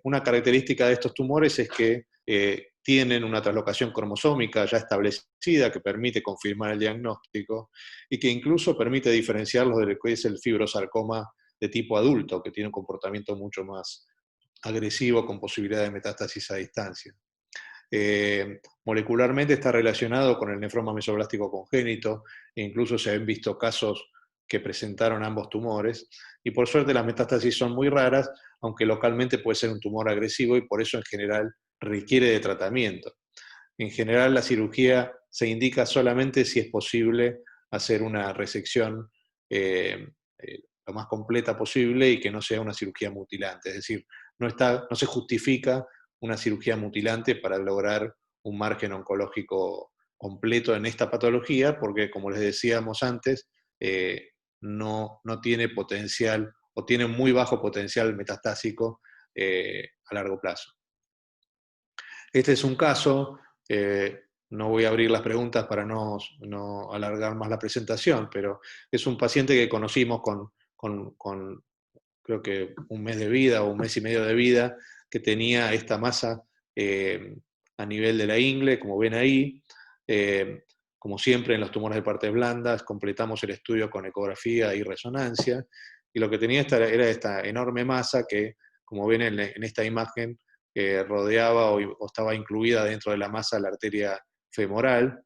Una característica de estos tumores es que tienen una traslocación cromosómica ya establecida que permite confirmar el diagnóstico y que incluso permite diferenciarlos de lo que es el fibrosarcoma de tipo adulto, que tiene un comportamiento mucho más agresivo con posibilidad de metástasis a distancia. Molecularmente está relacionado con el nefroma mesoblástico congénito e incluso se han visto casos que presentaron ambos tumores, y por suerte las metástasis son muy raras, aunque localmente puede ser un tumor agresivo y por eso en general requiere de tratamiento. En general la cirugía se indica solamente si es posible hacer una resección lo más completa posible y que no sea una cirugía mutilante, es decir, no se justifica una cirugía mutilante para lograr un margen oncológico completo en esta patología, porque como les decíamos antes, no tiene potencial o tiene muy bajo potencial metastásico a largo plazo. Este es un caso, no voy a abrir las preguntas para no alargar más la presentación, pero es un paciente que conocimos con creo que un mes de vida o un mes y medio de vida, que tenía esta masa a nivel de la ingle, como ven ahí. Como siempre en los tumores de partes blandas, completamos el estudio con ecografía y resonancia, y lo que tenía era esta enorme masa que, como ven en esta imagen, rodeaba o estaba incluida dentro de la masa la arteria femoral.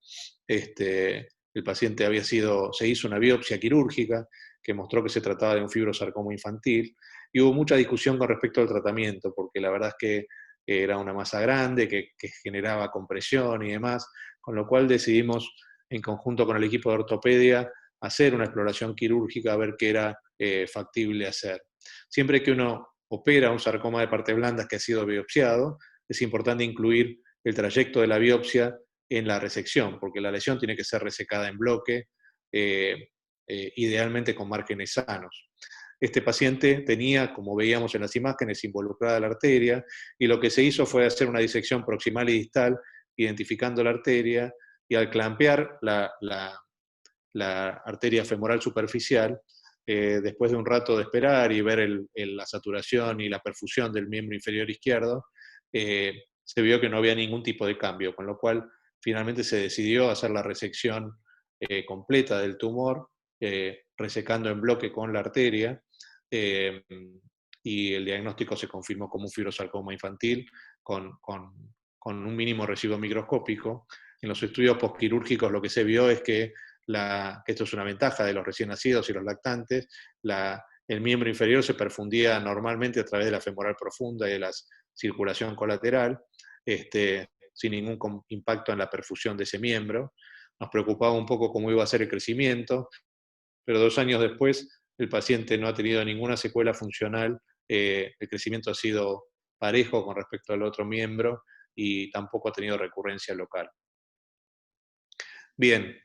El paciente se hizo una biopsia quirúrgica que mostró que se trataba de un fibrosarcoma infantil, y hubo mucha discusión con respecto al tratamiento, porque la verdad es que era una masa grande, que generaba compresión y demás, con lo cual decidimos, en conjunto con el equipo de ortopedia, hacer una exploración quirúrgica, a ver qué era factible hacer. Siempre que uno opera un sarcoma de partes blandas que ha sido biopsiado, es importante incluir el trayecto de la biopsia en la resección, porque la lesión tiene que ser resecada en bloque, idealmente con márgenes sanos. Este paciente tenía, como veíamos en las imágenes, involucrada la arteria, y lo que se hizo fue hacer una disección proximal y distal, identificando la arteria, y al clampear la arteria femoral superficial, después de un rato de esperar y ver la saturación y la perfusión del miembro inferior izquierdo, se vio que no había ningún tipo de cambio, con lo cual finalmente se decidió hacer la resección completa del tumor, resecando en bloque con la arteria, y el diagnóstico se confirmó como un fibrosarcoma infantil con un mínimo residuo microscópico. En los estudios postquirúrgicos lo que se vio es que esto es una ventaja de los recién nacidos y los lactantes, el miembro inferior se perfundía normalmente a través de la femoral profunda y de la circulación colateral, sin ningún impacto en la perfusión de ese miembro. Nos preocupaba un poco cómo iba a ser el crecimiento, pero 2 años después el paciente no ha tenido ninguna secuela funcional, el crecimiento ha sido parejo con respecto al otro miembro y tampoco ha tenido recurrencia local. Bien,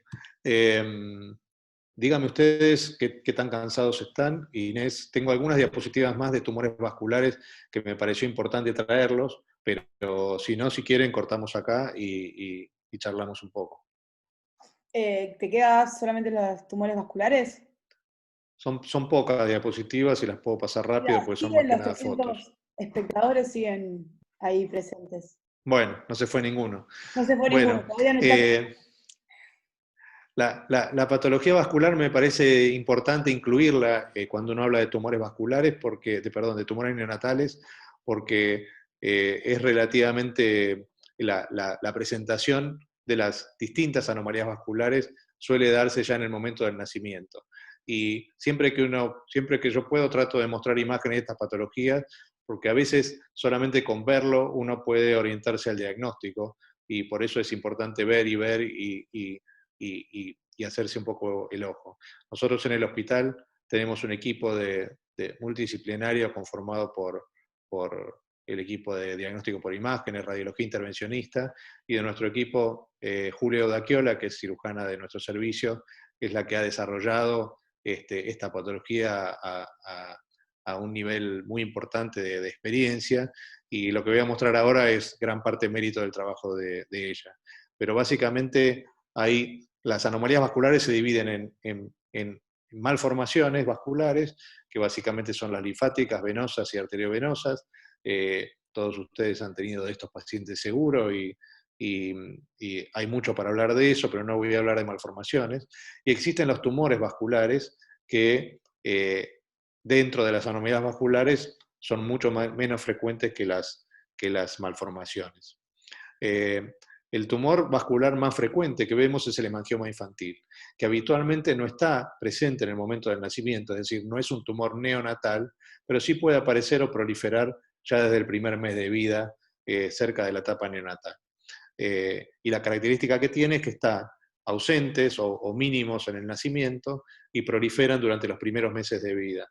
díganme ustedes qué tan cansados están. Inés, tengo algunas diapositivas más de tumores vasculares que me pareció importante traerlos, pero si no, si quieren, cortamos acá y charlamos un poco. ¿Te quedan solamente los tumores vasculares? Son pocas diapositivas y las puedo pasar rápido porque son más que nada fotos. Espectadores siguen ahí presentes. Bueno, no se fue ninguno. No se fue Bueno, ninguno, todavía no está. La patología vascular me parece importante incluirla cuando uno habla de tumores vasculares, de tumores neonatales, porque es relativamente la presentación de las distintas anomalías vasculares suele darse ya en el momento del nacimiento. Y siempre que yo puedo trato de mostrar imágenes de estas patologías, porque a veces solamente con verlo uno puede orientarse al diagnóstico, y por eso es importante ver y hacerse un poco el ojo. Nosotros en el hospital tenemos un equipo de multidisciplinario conformado por el equipo de diagnóstico por imágenes, radiología intervencionista, y de nuestro equipo, Julio Daquiola, que es cirujana de nuestro servicio, es la que ha desarrollado esta patología a un nivel muy importante de experiencia, y lo que voy a mostrar ahora es gran parte mérito del trabajo de ella. Pero básicamente las anomalías vasculares se dividen en malformaciones vasculares, que básicamente son las linfáticas, venosas y arteriovenosas. Todos ustedes han tenido de estos pacientes seguro y hay mucho para hablar de eso, pero no voy a hablar de malformaciones. Y existen los tumores vasculares que dentro de las anomalías vasculares son mucho menos frecuentes que las malformaciones. El tumor vascular más frecuente que vemos es el hemangioma infantil, que habitualmente no está presente en el momento del nacimiento, es decir, no es un tumor neonatal, pero sí puede aparecer o proliferar ya desde el primer mes de vida, cerca de la etapa neonatal. Y la característica que tiene es que está ausentes o mínimos en el nacimiento y proliferan durante los primeros meses de vida.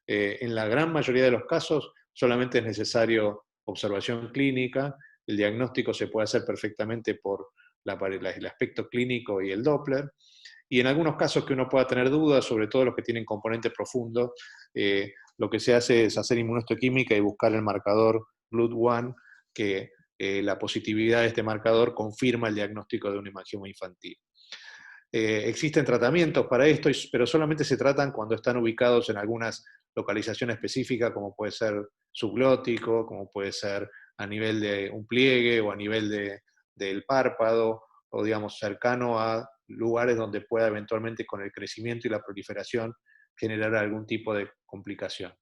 En la gran mayoría de los casos solamente es necesario observación clínica. El diagnóstico se puede hacer perfectamente por el aspecto clínico y el Doppler. Y en algunos casos que uno pueda tener dudas, sobre todo los que tienen componente profundo, lo que se hace es hacer inmunohistoquímica y buscar el marcador BLUT1, que la positividad de este marcador confirma el diagnóstico de un hemangioma infantil. Existen tratamientos para esto, pero solamente se tratan cuando están ubicados en algunas localizaciones específicas, como puede ser subglótico, como puede ser a nivel de un pliegue o a nivel del párpado, o digamos cercano a lugares donde pueda eventualmente con el crecimiento y la proliferación generar algún tipo de complicación.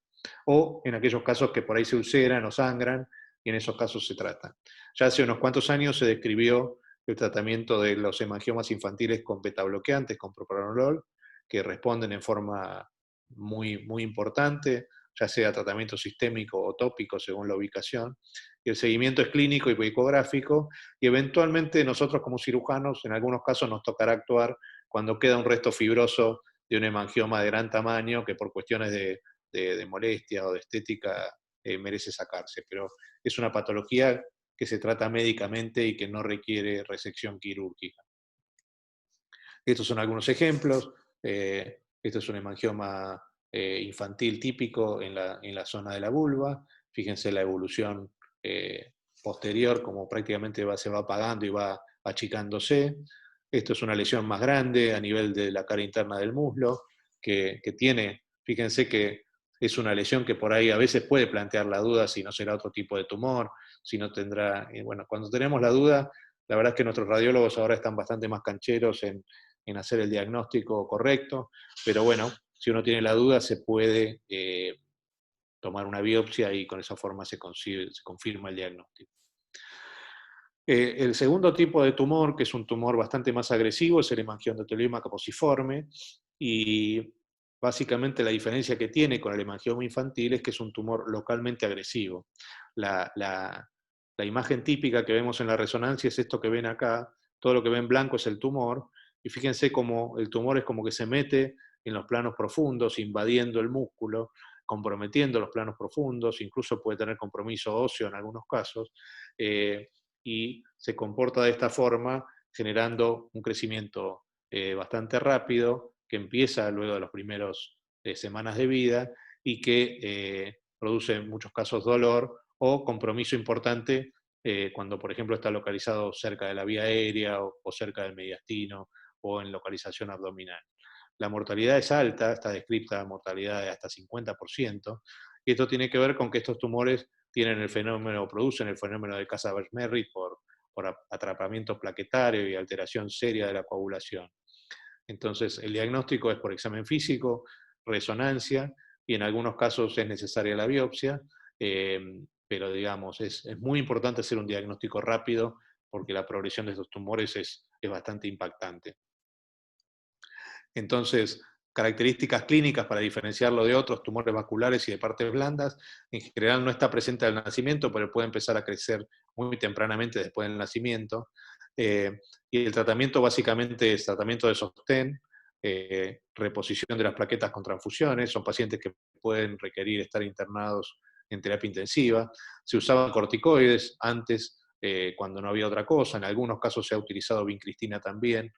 O en aquellos casos que por ahí se ulceran o sangran, y en esos casos se tratan. Ya hace unos cuantos años se describió el tratamiento de los hemangiomas infantiles con betabloqueantes, con propranolol, que responden en forma muy importante, ya sea tratamiento sistémico o tópico según la ubicación. Y el seguimiento es clínico y ecográfico, y eventualmente nosotros como cirujanos, en algunos casos nos tocará actuar cuando queda un resto fibroso de un hemangioma de gran tamaño que por cuestiones de molestia o de estética merece sacarse. Pero es una patología que se trata médicamente y que no requiere resección quirúrgica. Estos son algunos ejemplos. Esto es un hemangioma infantil típico en la zona de la vulva. Fíjense la evolución posterior, como prácticamente se va apagando y va achicándose. Esto es una lesión más grande a nivel de la cara interna del muslo, que tiene, fíjense que es una lesión que por ahí a veces puede plantear la duda si no será otro tipo de tumor, si no tendrá... Bueno, cuando tenemos la duda, la verdad es que nuestros radiólogos ahora están bastante más cancheros en hacer el diagnóstico correcto, pero bueno, si uno tiene la duda se puede tomar una biopsia y con esa forma se confirma el diagnóstico. El segundo tipo de tumor, que es un tumor bastante más agresivo, es el hemangioma caposiforme, y básicamente la diferencia que tiene con el hemangioma infantil es que es un tumor localmente agresivo. La imagen típica que vemos en la resonancia es esto que ven acá, todo lo que ven blanco es el tumor, y fíjense cómo el tumor es como que se mete en los planos profundos, invadiendo el músculo, comprometiendo los planos profundos, incluso puede tener compromiso óseo en algunos casos, y se comporta de esta forma, generando un crecimiento bastante rápido, que empieza luego de las primeras semanas de vida y que produce en muchos casos dolor o compromiso importante cuando, por ejemplo, está localizado cerca de la vía aérea o cerca del mediastino o en localización abdominal. La mortalidad es alta, está descrita mortalidad de hasta 50%, y esto tiene que ver con que estos tumores tienen el fenómeno, producen el fenómeno de Casavesch-Merritt por atrapamiento plaquetario y alteración seria de la coagulación. Entonces, el diagnóstico es por examen físico, resonancia, y en algunos casos es necesaria la biopsia, pero digamos, es muy importante hacer un diagnóstico rápido porque la progresión de estos tumores es bastante impactante. Entonces, características clínicas para diferenciarlo de otros tumores vasculares y de partes blandas, en general no está presente al nacimiento, pero puede empezar a crecer muy tempranamente después del nacimiento. Y el tratamiento básicamente es tratamiento de sostén, reposición de las plaquetas con transfusiones, son pacientes que pueden requerir estar internados en terapia intensiva. Se usaban corticoides antes, cuando no había otra cosa, en algunos casos se ha utilizado vincristina también.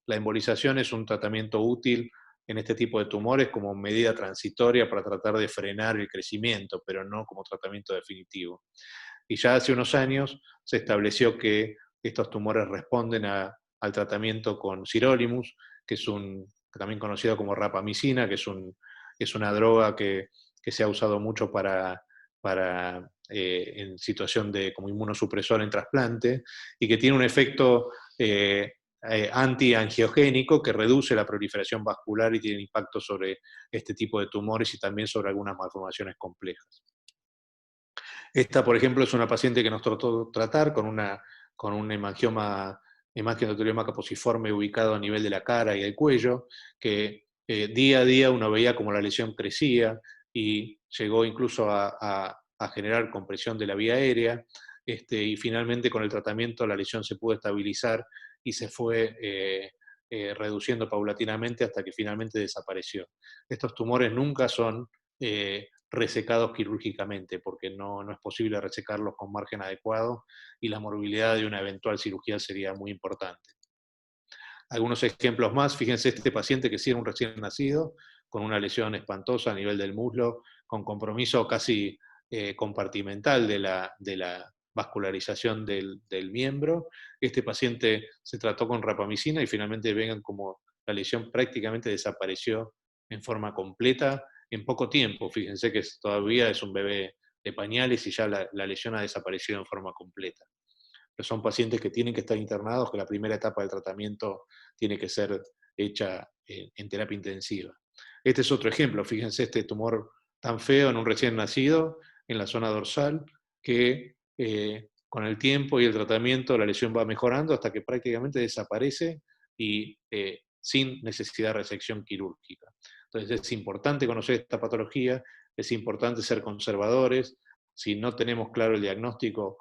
La embolización es un tratamiento útil en este tipo de tumores como medida transitoria para tratar de frenar el crecimiento, pero no como tratamiento definitivo. Y ya hace unos años se estableció que estos tumores responden al tratamiento con sirolimus, que es también conocido como rapamicina, que es una droga que se ha usado mucho en situación de como inmunosupresor en trasplante, y que tiene un efecto antiangiogénico que reduce la proliferación vascular y tiene impacto sobre este tipo de tumores y también sobre algunas malformaciones complejas. Esta, por ejemplo, es una paciente que nos trató tratar con un hemangioma caposiforme ubicado a nivel de la cara y del cuello, que día a día uno veía como la lesión crecía y llegó incluso a generar compresión de la vía aérea, y finalmente con el tratamiento la lesión se pudo estabilizar y se fue reduciendo paulatinamente hasta que finalmente desapareció. Estos tumores nunca son resecados quirúrgicamente, porque no es posible resecarlos con margen adecuado y la morbilidad de una eventual cirugía sería muy importante. Algunos ejemplos más, fíjense este paciente que sí era un recién nacido, con una lesión espantosa a nivel del muslo, con compromiso casi compartimental de vascularización del miembro. Este paciente se trató con rapamicina y finalmente vean como la lesión prácticamente desapareció en forma completa en poco tiempo. Fíjense que todavía es un bebé de pañales y ya la lesión ha desaparecido en forma completa. Pero son pacientes que tienen que estar internados, que la primera etapa del tratamiento tiene que ser hecha en terapia intensiva. Este es otro ejemplo, fíjense este tumor tan feo en un recién nacido, en la zona dorsal, que con el tiempo y el tratamiento la lesión va mejorando hasta que prácticamente desaparece y sin necesidad de resección quirúrgica. Entonces es importante conocer esta patología, es importante ser conservadores. Si no tenemos claro el diagnóstico,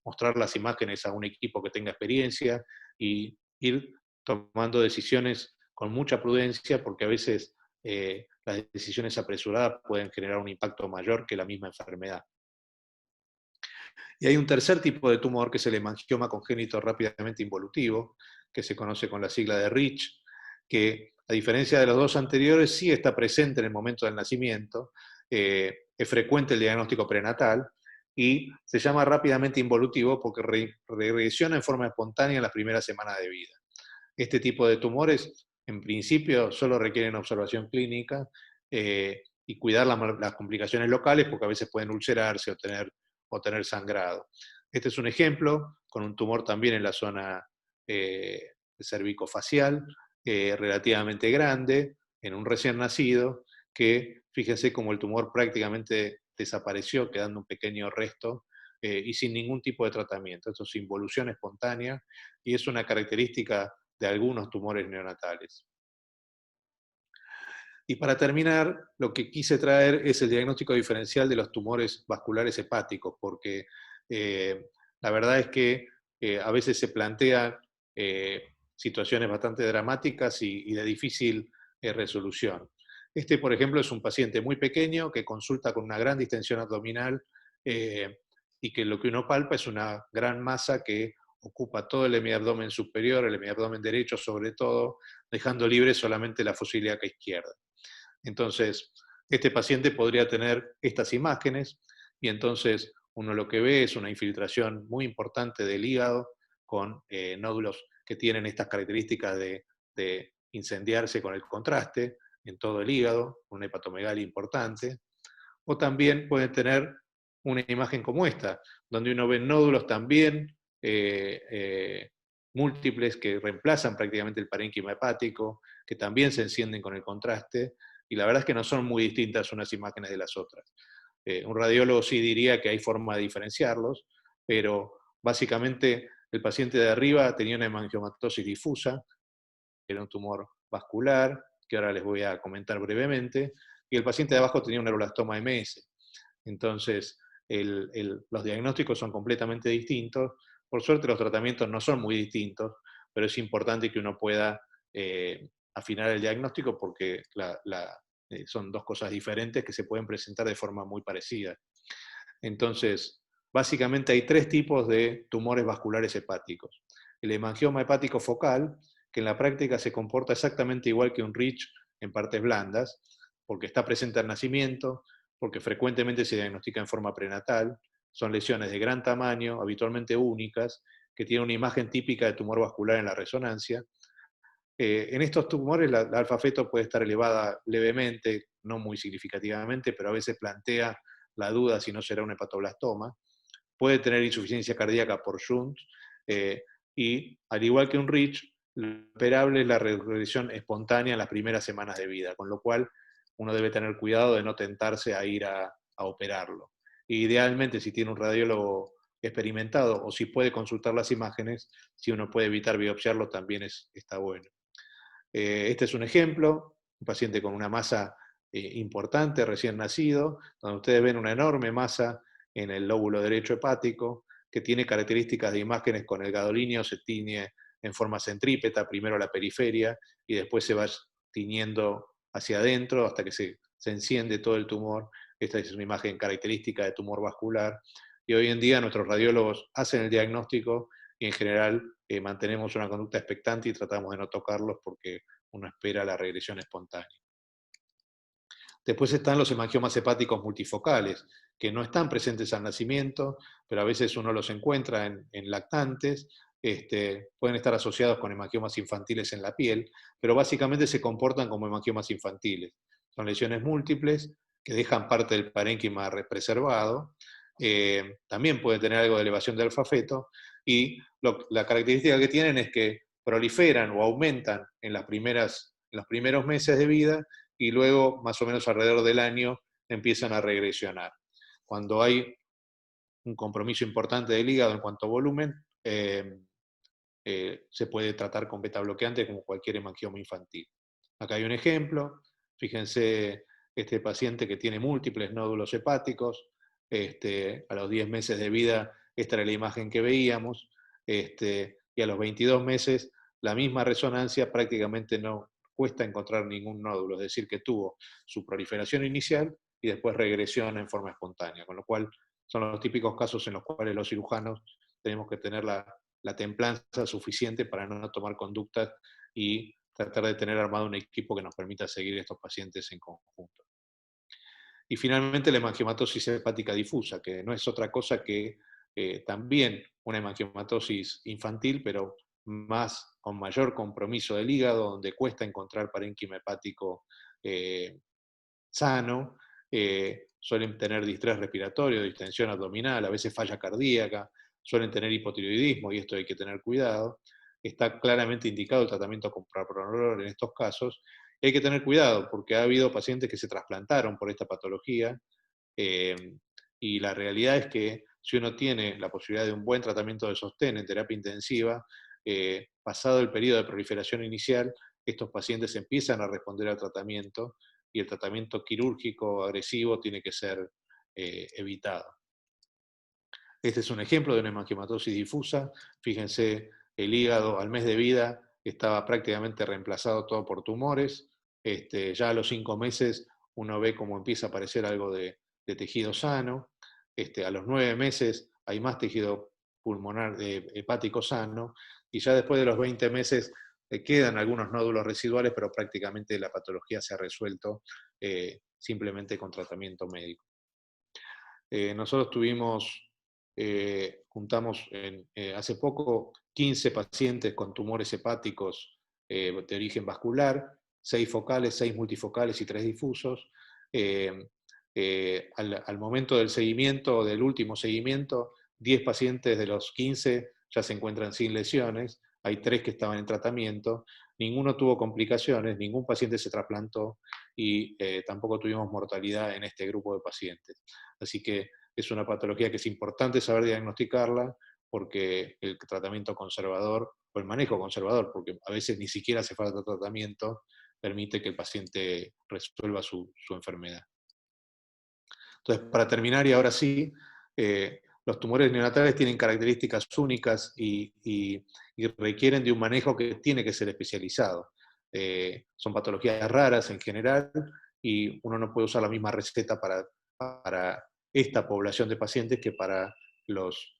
mostrar las imágenes a un equipo que tenga experiencia y ir tomando decisiones con mucha prudencia, porque a veces las decisiones apresuradas pueden generar un impacto mayor que la misma enfermedad. Y hay un tercer tipo de tumor, que es el hemangioma congénito rápidamente involutivo, que se conoce con la sigla de Rich, que a diferencia de los dos anteriores, sí está presente en el momento del nacimiento, es frecuente el diagnóstico prenatal, y se llama rápidamente involutivo porque regresiona en forma espontánea en las primeras semanas de vida. Este tipo de tumores, en principio, solo requieren observación clínica y cuidar las complicaciones locales, porque a veces pueden ulcerarse o tener sangrado. Este es un ejemplo, con un tumor también en la zona cervicofacial, relativamente grande, en un recién nacido, que fíjense cómo el tumor prácticamente desapareció, quedando un pequeño resto, y sin ningún tipo de tratamiento. Esto es involución espontánea, y es una característica de algunos tumores neonatales. Y para terminar, lo que quise traer es el diagnóstico diferencial de los tumores vasculares hepáticos, porque la verdad es que a veces se plantean situaciones bastante dramáticas y de difícil resolución. Este, por ejemplo, es un paciente muy pequeño que consulta con una gran distensión abdominal y que lo que uno palpa es una gran masa que ocupa todo el hemiabdomen superior, el hemiabdomen derecho sobre todo, dejando libre solamente la fosa ilíaca izquierda. Entonces, este paciente podría tener estas imágenes y entonces uno lo que ve es una infiltración muy importante del hígado con nódulos que tienen estas características de incendiarse con el contraste en todo el hígado, una hepatomegalia importante. O también pueden tener una imagen como esta, donde uno ve nódulos también múltiples que reemplazan prácticamente el parénquima hepático, que también se encienden con el contraste, y la verdad es que no son muy distintas unas imágenes de las otras. Un radiólogo sí diría que hay forma de diferenciarlos, pero básicamente el paciente de arriba tenía una hemangiomatosis difusa, era un tumor vascular, que ahora les voy a comentar brevemente, y el paciente de abajo tenía un neuroblastoma MS. Entonces, los diagnósticos son completamente distintos. Por suerte los tratamientos no son muy distintos, pero es importante que uno pueda afinar el diagnóstico porque son dos cosas diferentes que se pueden presentar de forma muy parecida. Entonces, básicamente hay tres tipos de tumores vasculares hepáticos. El hemangioma hepático focal, que en la práctica se comporta exactamente igual que un Rich en partes blandas, porque está presente al nacimiento, porque frecuentemente se diagnostica en forma prenatal, son lesiones de gran tamaño, habitualmente únicas, que tienen una imagen típica de tumor vascular en la resonancia. En estos tumores la alfa-feto puede estar elevada levemente, no muy significativamente, pero a veces plantea la duda si no será un hepatoblastoma. Puede tener insuficiencia cardíaca por shunt, y al igual que un Rich, lo esperable es la regresión espontánea en las primeras semanas de vida, con lo cual uno debe tener cuidado de no tentarse a ir a operarlo. Idealmente, si tiene un radiólogo experimentado o si puede consultar las imágenes, si uno puede evitar biopsiarlo también está bueno. Este es un ejemplo, un paciente con una masa importante, recién nacido, donde ustedes ven una enorme masa en el lóbulo derecho hepático, que tiene características de imágenes con el gadolíneo, se tiñe en forma centrípeta, primero la periferia, y después se va tiñendo hacia adentro hasta que se enciende todo el tumor. Esta es una imagen característica de tumor vascular, y hoy en día nuestros radiólogos hacen el diagnóstico y en general mantenemos una conducta expectante y tratamos de no tocarlos porque uno espera la regresión espontánea. Después están los hemangiomas hepáticos multifocales, que no están presentes al nacimiento, pero a veces uno los encuentra en lactantes, pueden estar asociados con hemangiomas infantiles en la piel, pero básicamente se comportan como hemangiomas infantiles. Son lesiones múltiples que dejan parte del parénquima preservado, también pueden tener algo de elevación de alfa-feto, y la característica que tienen es que proliferan o aumentan en los primeros meses de vida, y luego, más o menos alrededor del año, empiezan a regresionar. Cuando hay un compromiso importante del hígado en cuanto a volumen, se puede tratar con beta-bloqueante como cualquier hemangioma infantil. Acá hay un ejemplo, fíjense este paciente que tiene múltiples nódulos hepáticos, a los 10 meses de vida esta era la imagen que veíamos, y a los 22 meses la misma resonancia, prácticamente no cuesta encontrar ningún nódulo, es decir, que tuvo su proliferación inicial y después regresiona en forma espontánea, con lo cual son los típicos casos en los cuales los cirujanos tenemos que tener la templanza suficiente para no tomar conductas y tratar de tener armado un equipo que nos permita seguir a estos pacientes en conjunto. Y finalmente la hemangiomatosis hepática difusa, que no es otra cosa que también una hemangiomatosis infantil, pero con mayor compromiso del hígado, donde cuesta encontrar parénquima hepático sano, suelen tener distrés respiratorio, distensión abdominal, a veces falla cardíaca, suelen tener hipotiroidismo, y esto hay que tener cuidado. Está claramente indicado el tratamiento con pranolol en estos casos. Y hay que tener cuidado, porque ha habido pacientes que se trasplantaron por esta patología, y la realidad es que si uno tiene la posibilidad de un buen tratamiento de sostén en terapia intensiva, pasado el periodo de proliferación inicial, estos pacientes empiezan a responder al tratamiento, y el tratamiento quirúrgico agresivo tiene que ser evitado. Este es un ejemplo de una hemangiomatosis difusa. Fíjense, el hígado al mes de vida estaba prácticamente reemplazado todo por tumores. Ya a los 5 meses uno ve cómo empieza a aparecer algo de tejido sano. A los 9 meses hay más tejido pulmonar hepático sano, y ya después de los 20 meses quedan algunos nódulos residuales, pero prácticamente la patología se ha resuelto simplemente con tratamiento médico. Nosotros juntamos hace poco 15 pacientes con tumores hepáticos de origen vascular, 6 focales, 6 multifocales y 3 difusos. Al momento del seguimiento, del último seguimiento, 10 pacientes de los 15 ya se encuentran sin lesiones, hay 3 que estaban en tratamiento, ninguno tuvo complicaciones, ningún paciente se trasplantó, y tampoco tuvimos mortalidad en este grupo de pacientes. Así que es una patología que es importante saber diagnosticarla, porque el tratamiento conservador, o el manejo conservador, porque a veces ni siquiera hace falta tratamiento, permite que el paciente resuelva su enfermedad. Entonces, para terminar, y ahora sí, los tumores neonatales tienen características únicas y requieren de un manejo que tiene que ser especializado. Son patologías raras en general, y uno no puede usar la misma receta para esta población de pacientes que para los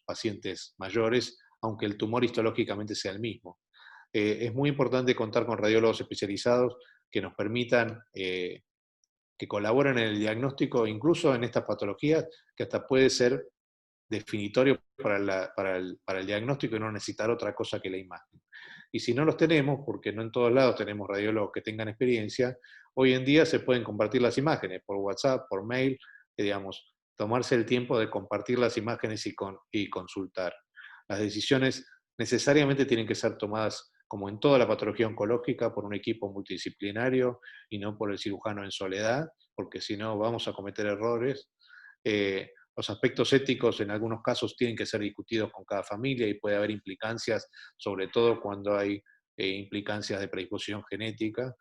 pacientes mayores, aunque el tumor histológicamente sea el mismo. Es muy importante contar con radiólogos especializados que nos permitan que colaboren en el diagnóstico, incluso en estas patologías, que hasta puede ser definitorio para el diagnóstico y no necesitar otra cosa que la imagen. Y si no los tenemos, porque no en todos lados tenemos radiólogos que tengan experiencia, hoy en día se pueden compartir las imágenes por WhatsApp, por mail, digamos, tomarse el tiempo de compartir las imágenes y consultar. Las decisiones necesariamente tienen que ser tomadas, como en toda la patología oncológica, por un equipo multidisciplinario y no por el cirujano en soledad, porque si no vamos a cometer errores. Los aspectos éticos en algunos casos tienen que ser discutidos con cada familia, y puede haber implicancias, sobre todo cuando hay implicancias de predisposición genética.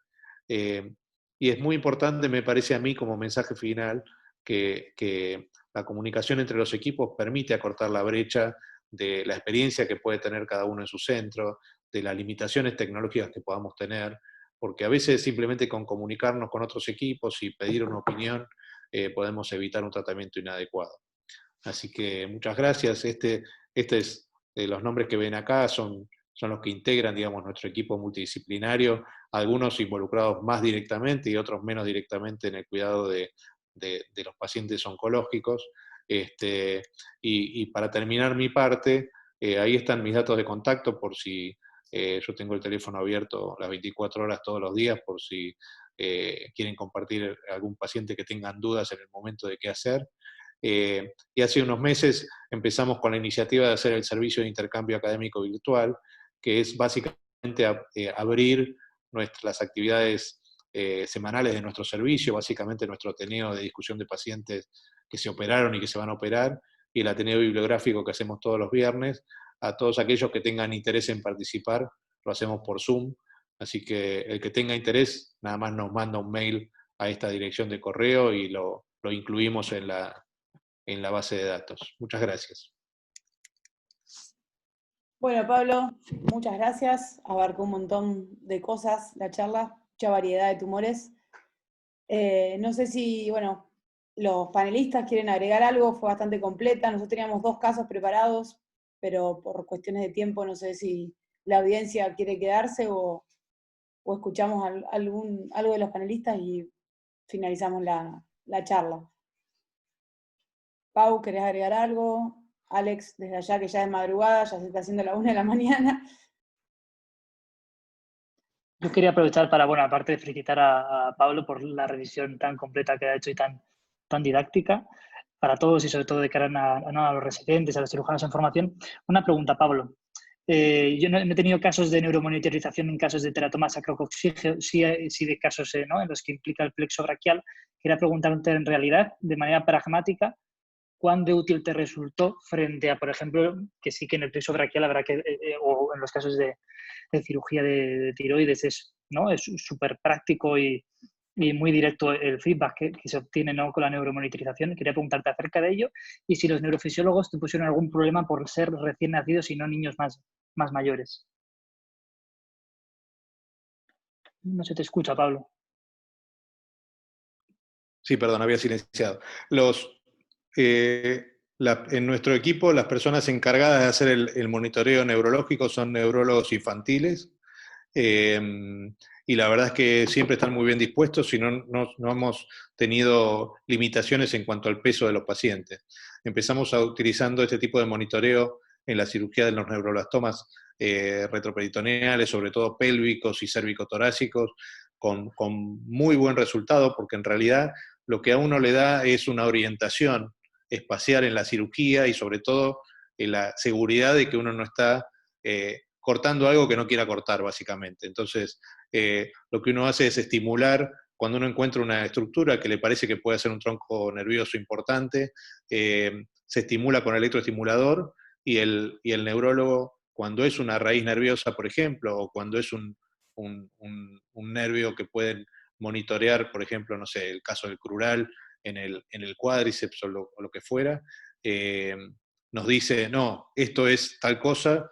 Y es muy importante, me parece a mí, como mensaje final, que la comunicación entre los equipos permite acortar la brecha de la experiencia que puede tener cada uno en su centro, de las limitaciones tecnológicas que podamos tener, porque a veces simplemente con comunicarnos con otros equipos y pedir una opinión podemos evitar un tratamiento inadecuado. Así que muchas gracias. Los nombres que ven acá son los que integran, digamos, nuestro equipo multidisciplinario, algunos involucrados más directamente y otros menos directamente en el cuidado de de los pacientes oncológicos. Y para terminar mi parte, ahí están mis datos de contacto por si yo tengo el teléfono abierto las 24 horas todos los días por si quieren compartir algún paciente que tengan dudas en el momento de qué hacer. Y hace unos meses empezamos con la iniciativa de hacer el servicio de intercambio académico virtual, que es básicamente abrir las actividades semanales de nuestro servicio, básicamente nuestro ateneo de discusión de pacientes que se operaron y que se van a operar, y el ateneo bibliográfico que hacemos todos los viernes. A todos aquellos que tengan interés en participar, lo hacemos por Zoom, así que el que tenga interés, nada más nos manda un mail a esta dirección de correo y lo incluimos en la base de datos. Muchas gracias. Bueno, Pablo, muchas gracias. Abarcó un montón de cosas la charla, mucha variedad de tumores. No sé si, bueno, los panelistas quieren agregar algo, fue bastante completa. Nosotros teníamos 2 casos preparados, pero por cuestiones de tiempo no sé si la audiencia quiere quedarse o escuchamos algo de los panelistas y finalizamos la charla. Pau, ¿querés agregar algo? Alex, desde allá que ya es madrugada, ya se está haciendo la 1 de la mañana. Yo quería aprovechar para, bueno, aparte de felicitar a Pablo por la revisión tan completa que ha hecho y tan didáctica para todos y sobre todo de cara a los residentes, a los cirujanos en formación. Una pregunta, Pablo. Yo no he tenido casos de neuromonitorización en casos de teratoma sacrococcígeo, sí de casos ¿no? en los que implica el plexo braquial. Quería preguntarte en realidad, de manera pragmática, ¿cuán de útil te resultó frente a, por ejemplo, que sí que en el plexo braquial habrá que, o en los casos de cirugía de tiroides, ¿no? Es súper práctico y muy directo el feedback que se obtiene, ¿no? con la neuromonitorización? Quería preguntarte acerca de ello y si los neurofisiólogos te pusieron algún problema por ser recién nacidos y no niños más mayores. No se te escucha, Pablo. Sí, perdón, había silenciado. En nuestro equipo, las personas encargadas de hacer el monitoreo neurológico son neurólogos infantiles, y la verdad es que siempre están muy bien dispuestos y no hemos tenido limitaciones en cuanto al peso de los pacientes. Empezamos utilizando este tipo de monitoreo en la cirugía de los neuroblastomas retroperitoneales, sobre todo pélvicos y cérvico-torácicos, con muy buen resultado, porque en realidad lo que a uno le da es una orientación espacial en la cirugía y sobre todo en la seguridad de que uno no está cortando algo que no quiera cortar, básicamente. Entonces, lo que uno hace es estimular, cuando uno encuentra una estructura que le parece que puede ser un tronco nervioso importante, se estimula con el electroestimulador y el neurólogo, cuando es una raíz nerviosa, por ejemplo, o cuando es un nervio que pueden monitorear, por ejemplo, no sé, el caso del crural en el cuádriceps o lo que fuera, nos dice, no, esto es tal cosa,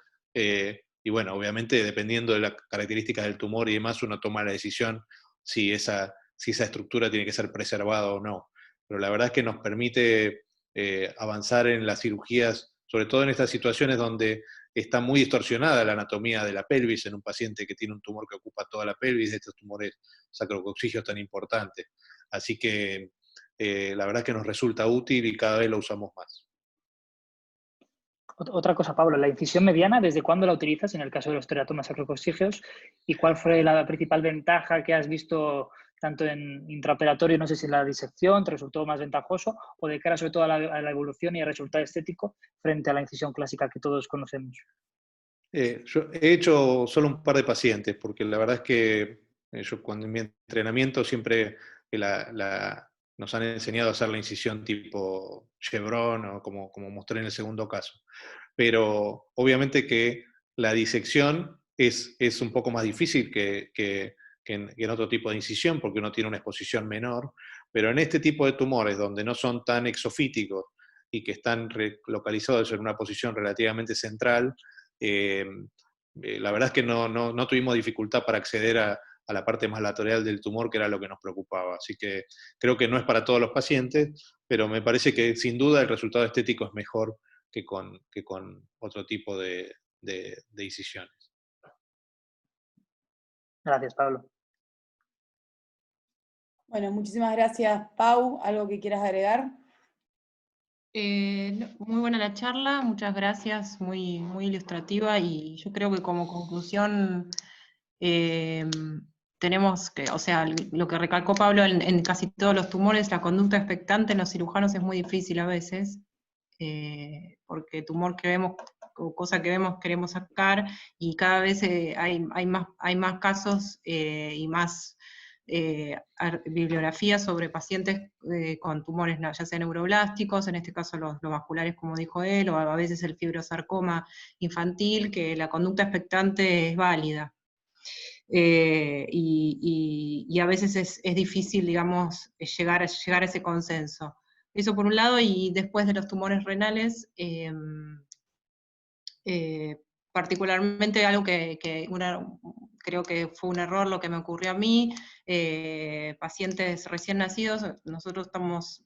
y bueno, obviamente dependiendo de las características del tumor y demás, uno toma la decisión si esa estructura tiene que ser preservada o no. Pero la verdad es que nos permite avanzar en las cirugías, sobre todo en estas situaciones donde está muy distorsionada la anatomía de la pelvis en un paciente que tiene un tumor que ocupa toda la pelvis, de estos tumores sacrococcígeos tan importantes. Así que la verdad es que nos resulta útil y cada vez lo usamos más. Otra cosa, Pablo, la incisión mediana, ¿desde cuándo la utilizas en el caso de los teratomas sacrococcígeos? ¿Y cuál fue la principal ventaja que has visto tanto en intraoperatorio, no sé si la disección te resultó más ventajoso, o de cara sobre todo a la evolución y al resultado estético frente a la incisión clásica que todos conocemos? Yo he hecho solo un par de pacientes, porque la verdad es que yo cuando en mi entrenamiento siempre nos han enseñado a hacer la incisión tipo chevron, o como mostré en el segundo caso. Pero obviamente que la disección es un poco más difícil que en otro tipo de incisión, porque uno tiene una exposición menor, pero en este tipo de tumores donde no son tan exofíticos y que están localizados en una posición relativamente central, la verdad es que no tuvimos dificultad para acceder a la parte más lateral del tumor, que era lo que nos preocupaba. Así que creo que no es para todos los pacientes, pero me parece que sin duda el resultado estético es mejor que con otro tipo de incisiones. Gracias, Pablo. Bueno, muchísimas gracias, Pau. ¿Algo que quieras agregar? Muy buena la charla, muchas gracias, muy, muy ilustrativa, y yo creo que como conclusión eh, tenemos que, o sea, lo que recalcó Pablo en casi todos los tumores, la conducta expectante en los cirujanos es muy difícil a veces, porque tumor que vemos o cosa que vemos queremos sacar, y cada vez hay más casos y más bibliografía sobre pacientes con tumores ya sea neuroblásticos, en este caso los vasculares como dijo él, o a veces el fibrosarcoma infantil, que la conducta expectante es válida. Y a veces es difícil, digamos, llegar a ese consenso. Eso por un lado, y después de los tumores renales, particularmente algo creo que fue un error lo que me ocurrió a mí, pacientes recién nacidos, nosotros estamos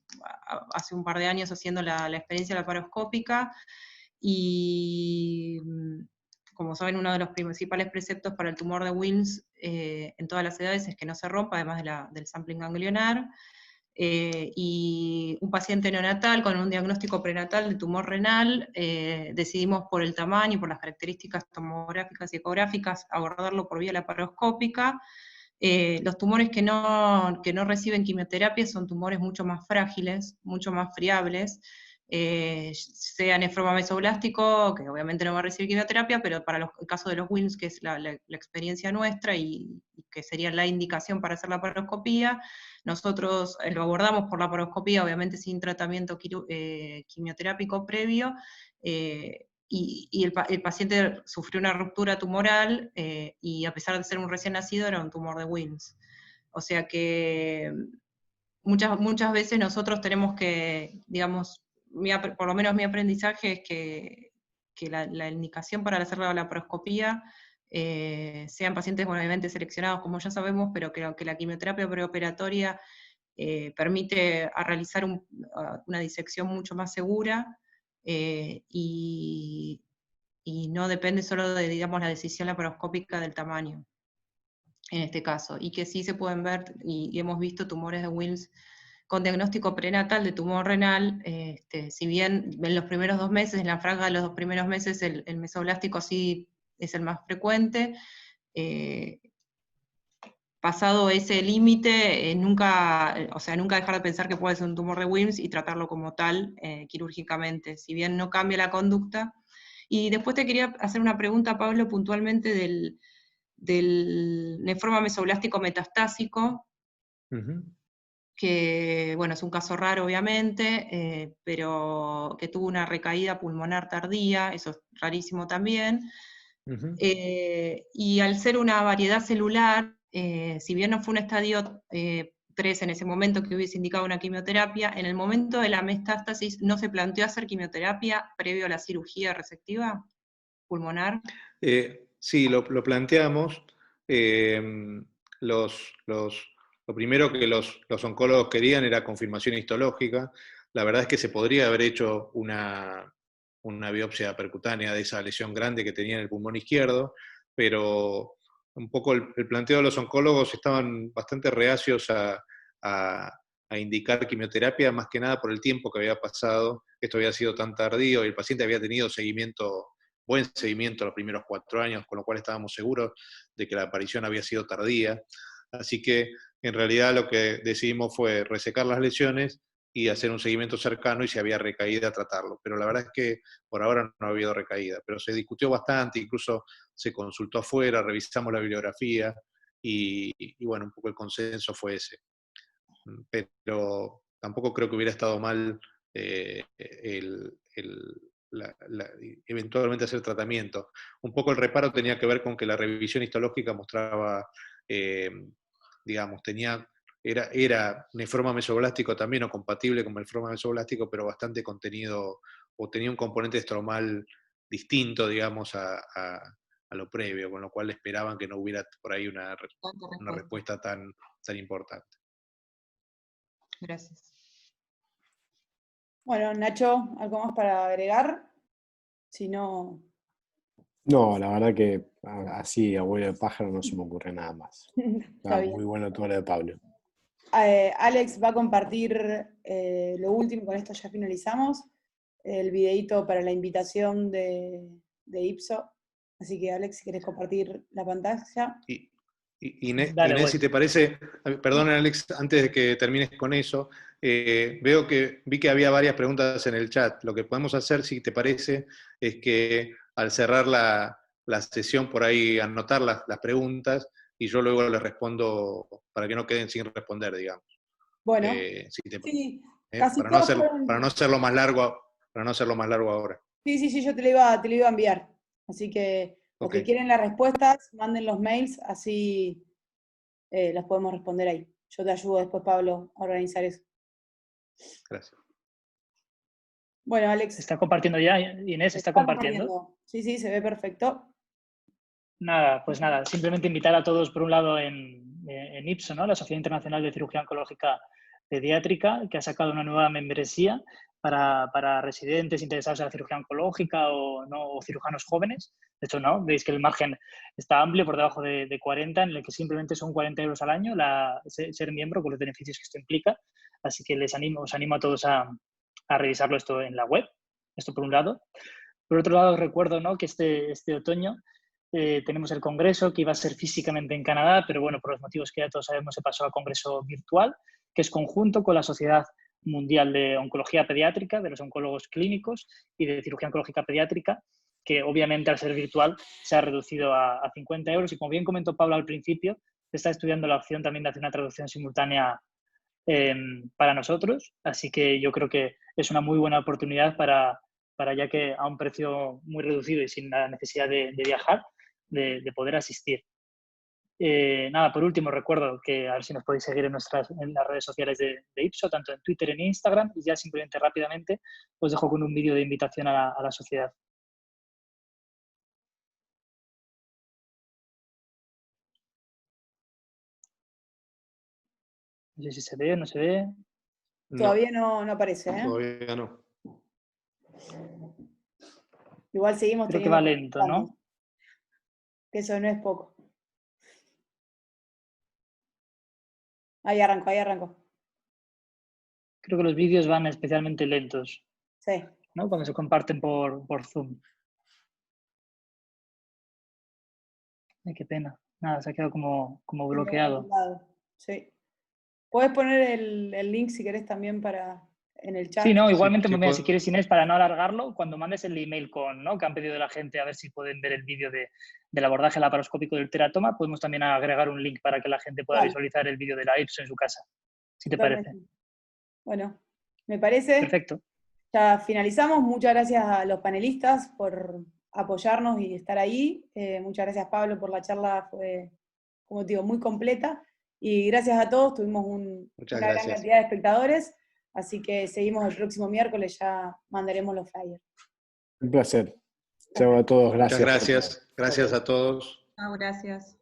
hace un par de años haciendo la experiencia laparoscópica, y como saben, uno de los principales preceptos para el tumor de Wilms en todas las edades es que no se rompa, además del sampling ganglionar. Y un paciente neonatal con un diagnóstico prenatal de tumor renal, decidimos por el tamaño y por las características tomográficas y ecográficas abordarlo por vía laparoscópica. Los tumores que no reciben quimioterapia son tumores mucho más frágiles, mucho más friables, sea nefroma mesoblástico, que obviamente no va a recibir quimioterapia, pero para el caso de los Wilms, que es la experiencia nuestra y que sería la indicación para hacer la laparoscopía, nosotros lo abordamos por la laparoscopía, obviamente sin tratamiento quimioterápico previo, y el paciente sufrió una ruptura tumoral, y a pesar de ser un recién nacido, era un tumor de Wilms. O sea que muchas veces nosotros tenemos que, digamos, por lo menos mi aprendizaje es que la indicación para hacer la laparoscopía sean pacientes obviamente seleccionados, como ya sabemos, pero que la quimioterapia preoperatoria permite realizar una disección mucho más segura, y no depende solo de, digamos, la decisión laparoscópica del tamaño, en este caso, y que sí se pueden ver, y hemos visto tumores de Wilms con diagnóstico prenatal de tumor renal, si bien en los primeros 2 meses, en la franja de los 2 primeros meses, el mesoblástico sí es el más frecuente, pasado ese límite, nunca dejar de pensar que puede ser un tumor de Wilms y tratarlo como tal quirúrgicamente, si bien no cambia la conducta. Y después te quería hacer una pregunta, Pablo, puntualmente del nefroma mesoblástico metastásico, que, bueno, es un caso raro obviamente, pero que tuvo una recaída pulmonar tardía, eso es rarísimo también. Y al ser una variedad celular, si bien no fue un estadio 3 en ese momento que hubiese indicado una quimioterapia, en el momento de la metástasis no se planteó hacer quimioterapia previo a la cirugía resectiva pulmonar. Sí, lo planteamos. Lo primero que los oncólogos querían era confirmación histológica. La verdad es que se podría haber hecho una biopsia percutánea de esa lesión grande que tenía en el pulmón izquierdo, pero un poco el planteo de los oncólogos estaban bastante reacios a indicar quimioterapia, más que nada por el tiempo que había pasado. Esto había sido tan tardío y el paciente había tenido buen seguimiento los primeros 4 años, con lo cual estábamos seguros de que la aparición había sido tardía. Así que en realidad lo que decidimos fue resecar las lesiones y hacer un seguimiento cercano, y si había recaída, tratarlo. Pero la verdad es que por ahora no ha habido recaída, pero se discutió bastante, incluso se consultó afuera, revisamos la bibliografía, y bueno, un poco el consenso fue ese. Pero tampoco creo que hubiera estado mal eventualmente hacer tratamiento. Un poco el reparo tenía que ver con que la revisión histológica mostraba, digamos, era nefroma mesoblástico también, o compatible con el nefroma mesoblástico, pero bastante contenido, o tenía un componente estromal distinto, digamos, a lo previo, con lo cual esperaban que no hubiera por ahí una respuesta tan importante. Gracias. Bueno, Nacho, ¿algo más para agregar? Si no... No, la verdad que así, abuelo de pájaro, no se me ocurre nada más. Está bien. Muy bueno todo lo de Pablo. Alex va a compartir lo último, con esto ya finalizamos, el videíto para la invitación de Ipso. Así que Alex, si querés compartir la pantalla. Dale, Inés, si te parece, perdón Alex, antes de que termines con eso, vi que había varias preguntas en el chat. Lo que podemos hacer, si te parece, es que al cerrar la sesión por ahí anotar las preguntas y yo luego les respondo para que no queden sin responder, digamos. Bueno, sí, casi para todas no hacerlo más largo ahora. Sí, yo te lo iba a enviar. Así que los que quieren las respuestas, manden los mails, así las podemos responder ahí. Yo te ayudo después, Pablo, a organizar eso. Gracias. Bueno, Alex. ¿Se está compartiendo ya? Inés, ¿está compartiendo? Sí, se ve perfecto. Nada, pues nada, simplemente invitar a todos, por un lado, en Ipso, ¿no? La Sociedad Internacional de Cirugía Oncológica Pediátrica, que ha sacado una nueva membresía para residentes interesados en la cirugía oncológica o cirujanos jóvenes. De hecho, no, veis que el margen está amplio, por debajo de 40, en el que simplemente son 40 euros al año ser miembro, con los beneficios que esto implica. Así que os animo a todos a revisarlo esto en la web. Esto por un lado. Por otro lado, recuerdo, ¿no?, que este otoño tenemos el congreso, que iba a ser físicamente en Canadá, pero bueno, por los motivos que ya todos sabemos, se pasó a congreso virtual, que es conjunto con la Sociedad Mundial de Oncología Pediátrica, de los oncólogos clínicos y de cirugía oncológica pediátrica, que obviamente al ser virtual se ha reducido a 50 euros. Y como bien comentó Pablo al principio, se está estudiando la opción también de hacer una traducción simultánea para nosotros, así que yo creo que es una muy buena oportunidad para ya que a un precio muy reducido y sin la necesidad de viajar, de poder asistir. Nada, por último, recuerdo que a ver si nos podéis seguir en las redes sociales de Ipso, tanto en Twitter, en Instagram, y ya simplemente rápidamente os dejo con un vídeo de invitación a la sociedad. No sé si se ve o no se ve. Todavía no aparece, ¿eh? Todavía no. Igual seguimos Creo que va lento, ¿no? Que eso no es poco. Ahí arrancó. Creo que los vídeos van especialmente lentos. Sí. ¿No? Cuando se comparten por Zoom. Ay, qué pena. Nada, se ha quedado como bloqueado. Sí. Puedes poner el link si querés también en el chat. Sí, no, igualmente, si quieres, Inés, para no alargarlo, cuando mandes el email que han pedido la gente a ver si pueden ver el vídeo del abordaje laparoscópico del teratoma, podemos también agregar un link para que la gente pueda visualizar el vídeo de la Ipso en su casa, si te parece. Bueno, me parece. Perfecto. Ya finalizamos. Muchas gracias a los panelistas por apoyarnos y estar ahí. Muchas gracias, Pablo, por la charla. Fue, como te digo, muy completa. Y gracias a todos. Tuvimos una gran cantidad de espectadores. Así que seguimos el próximo miércoles. Ya mandaremos los flyers. Un placer. Chao a todos. Gracias. Muchas gracias. Gracias a todos. Gracias.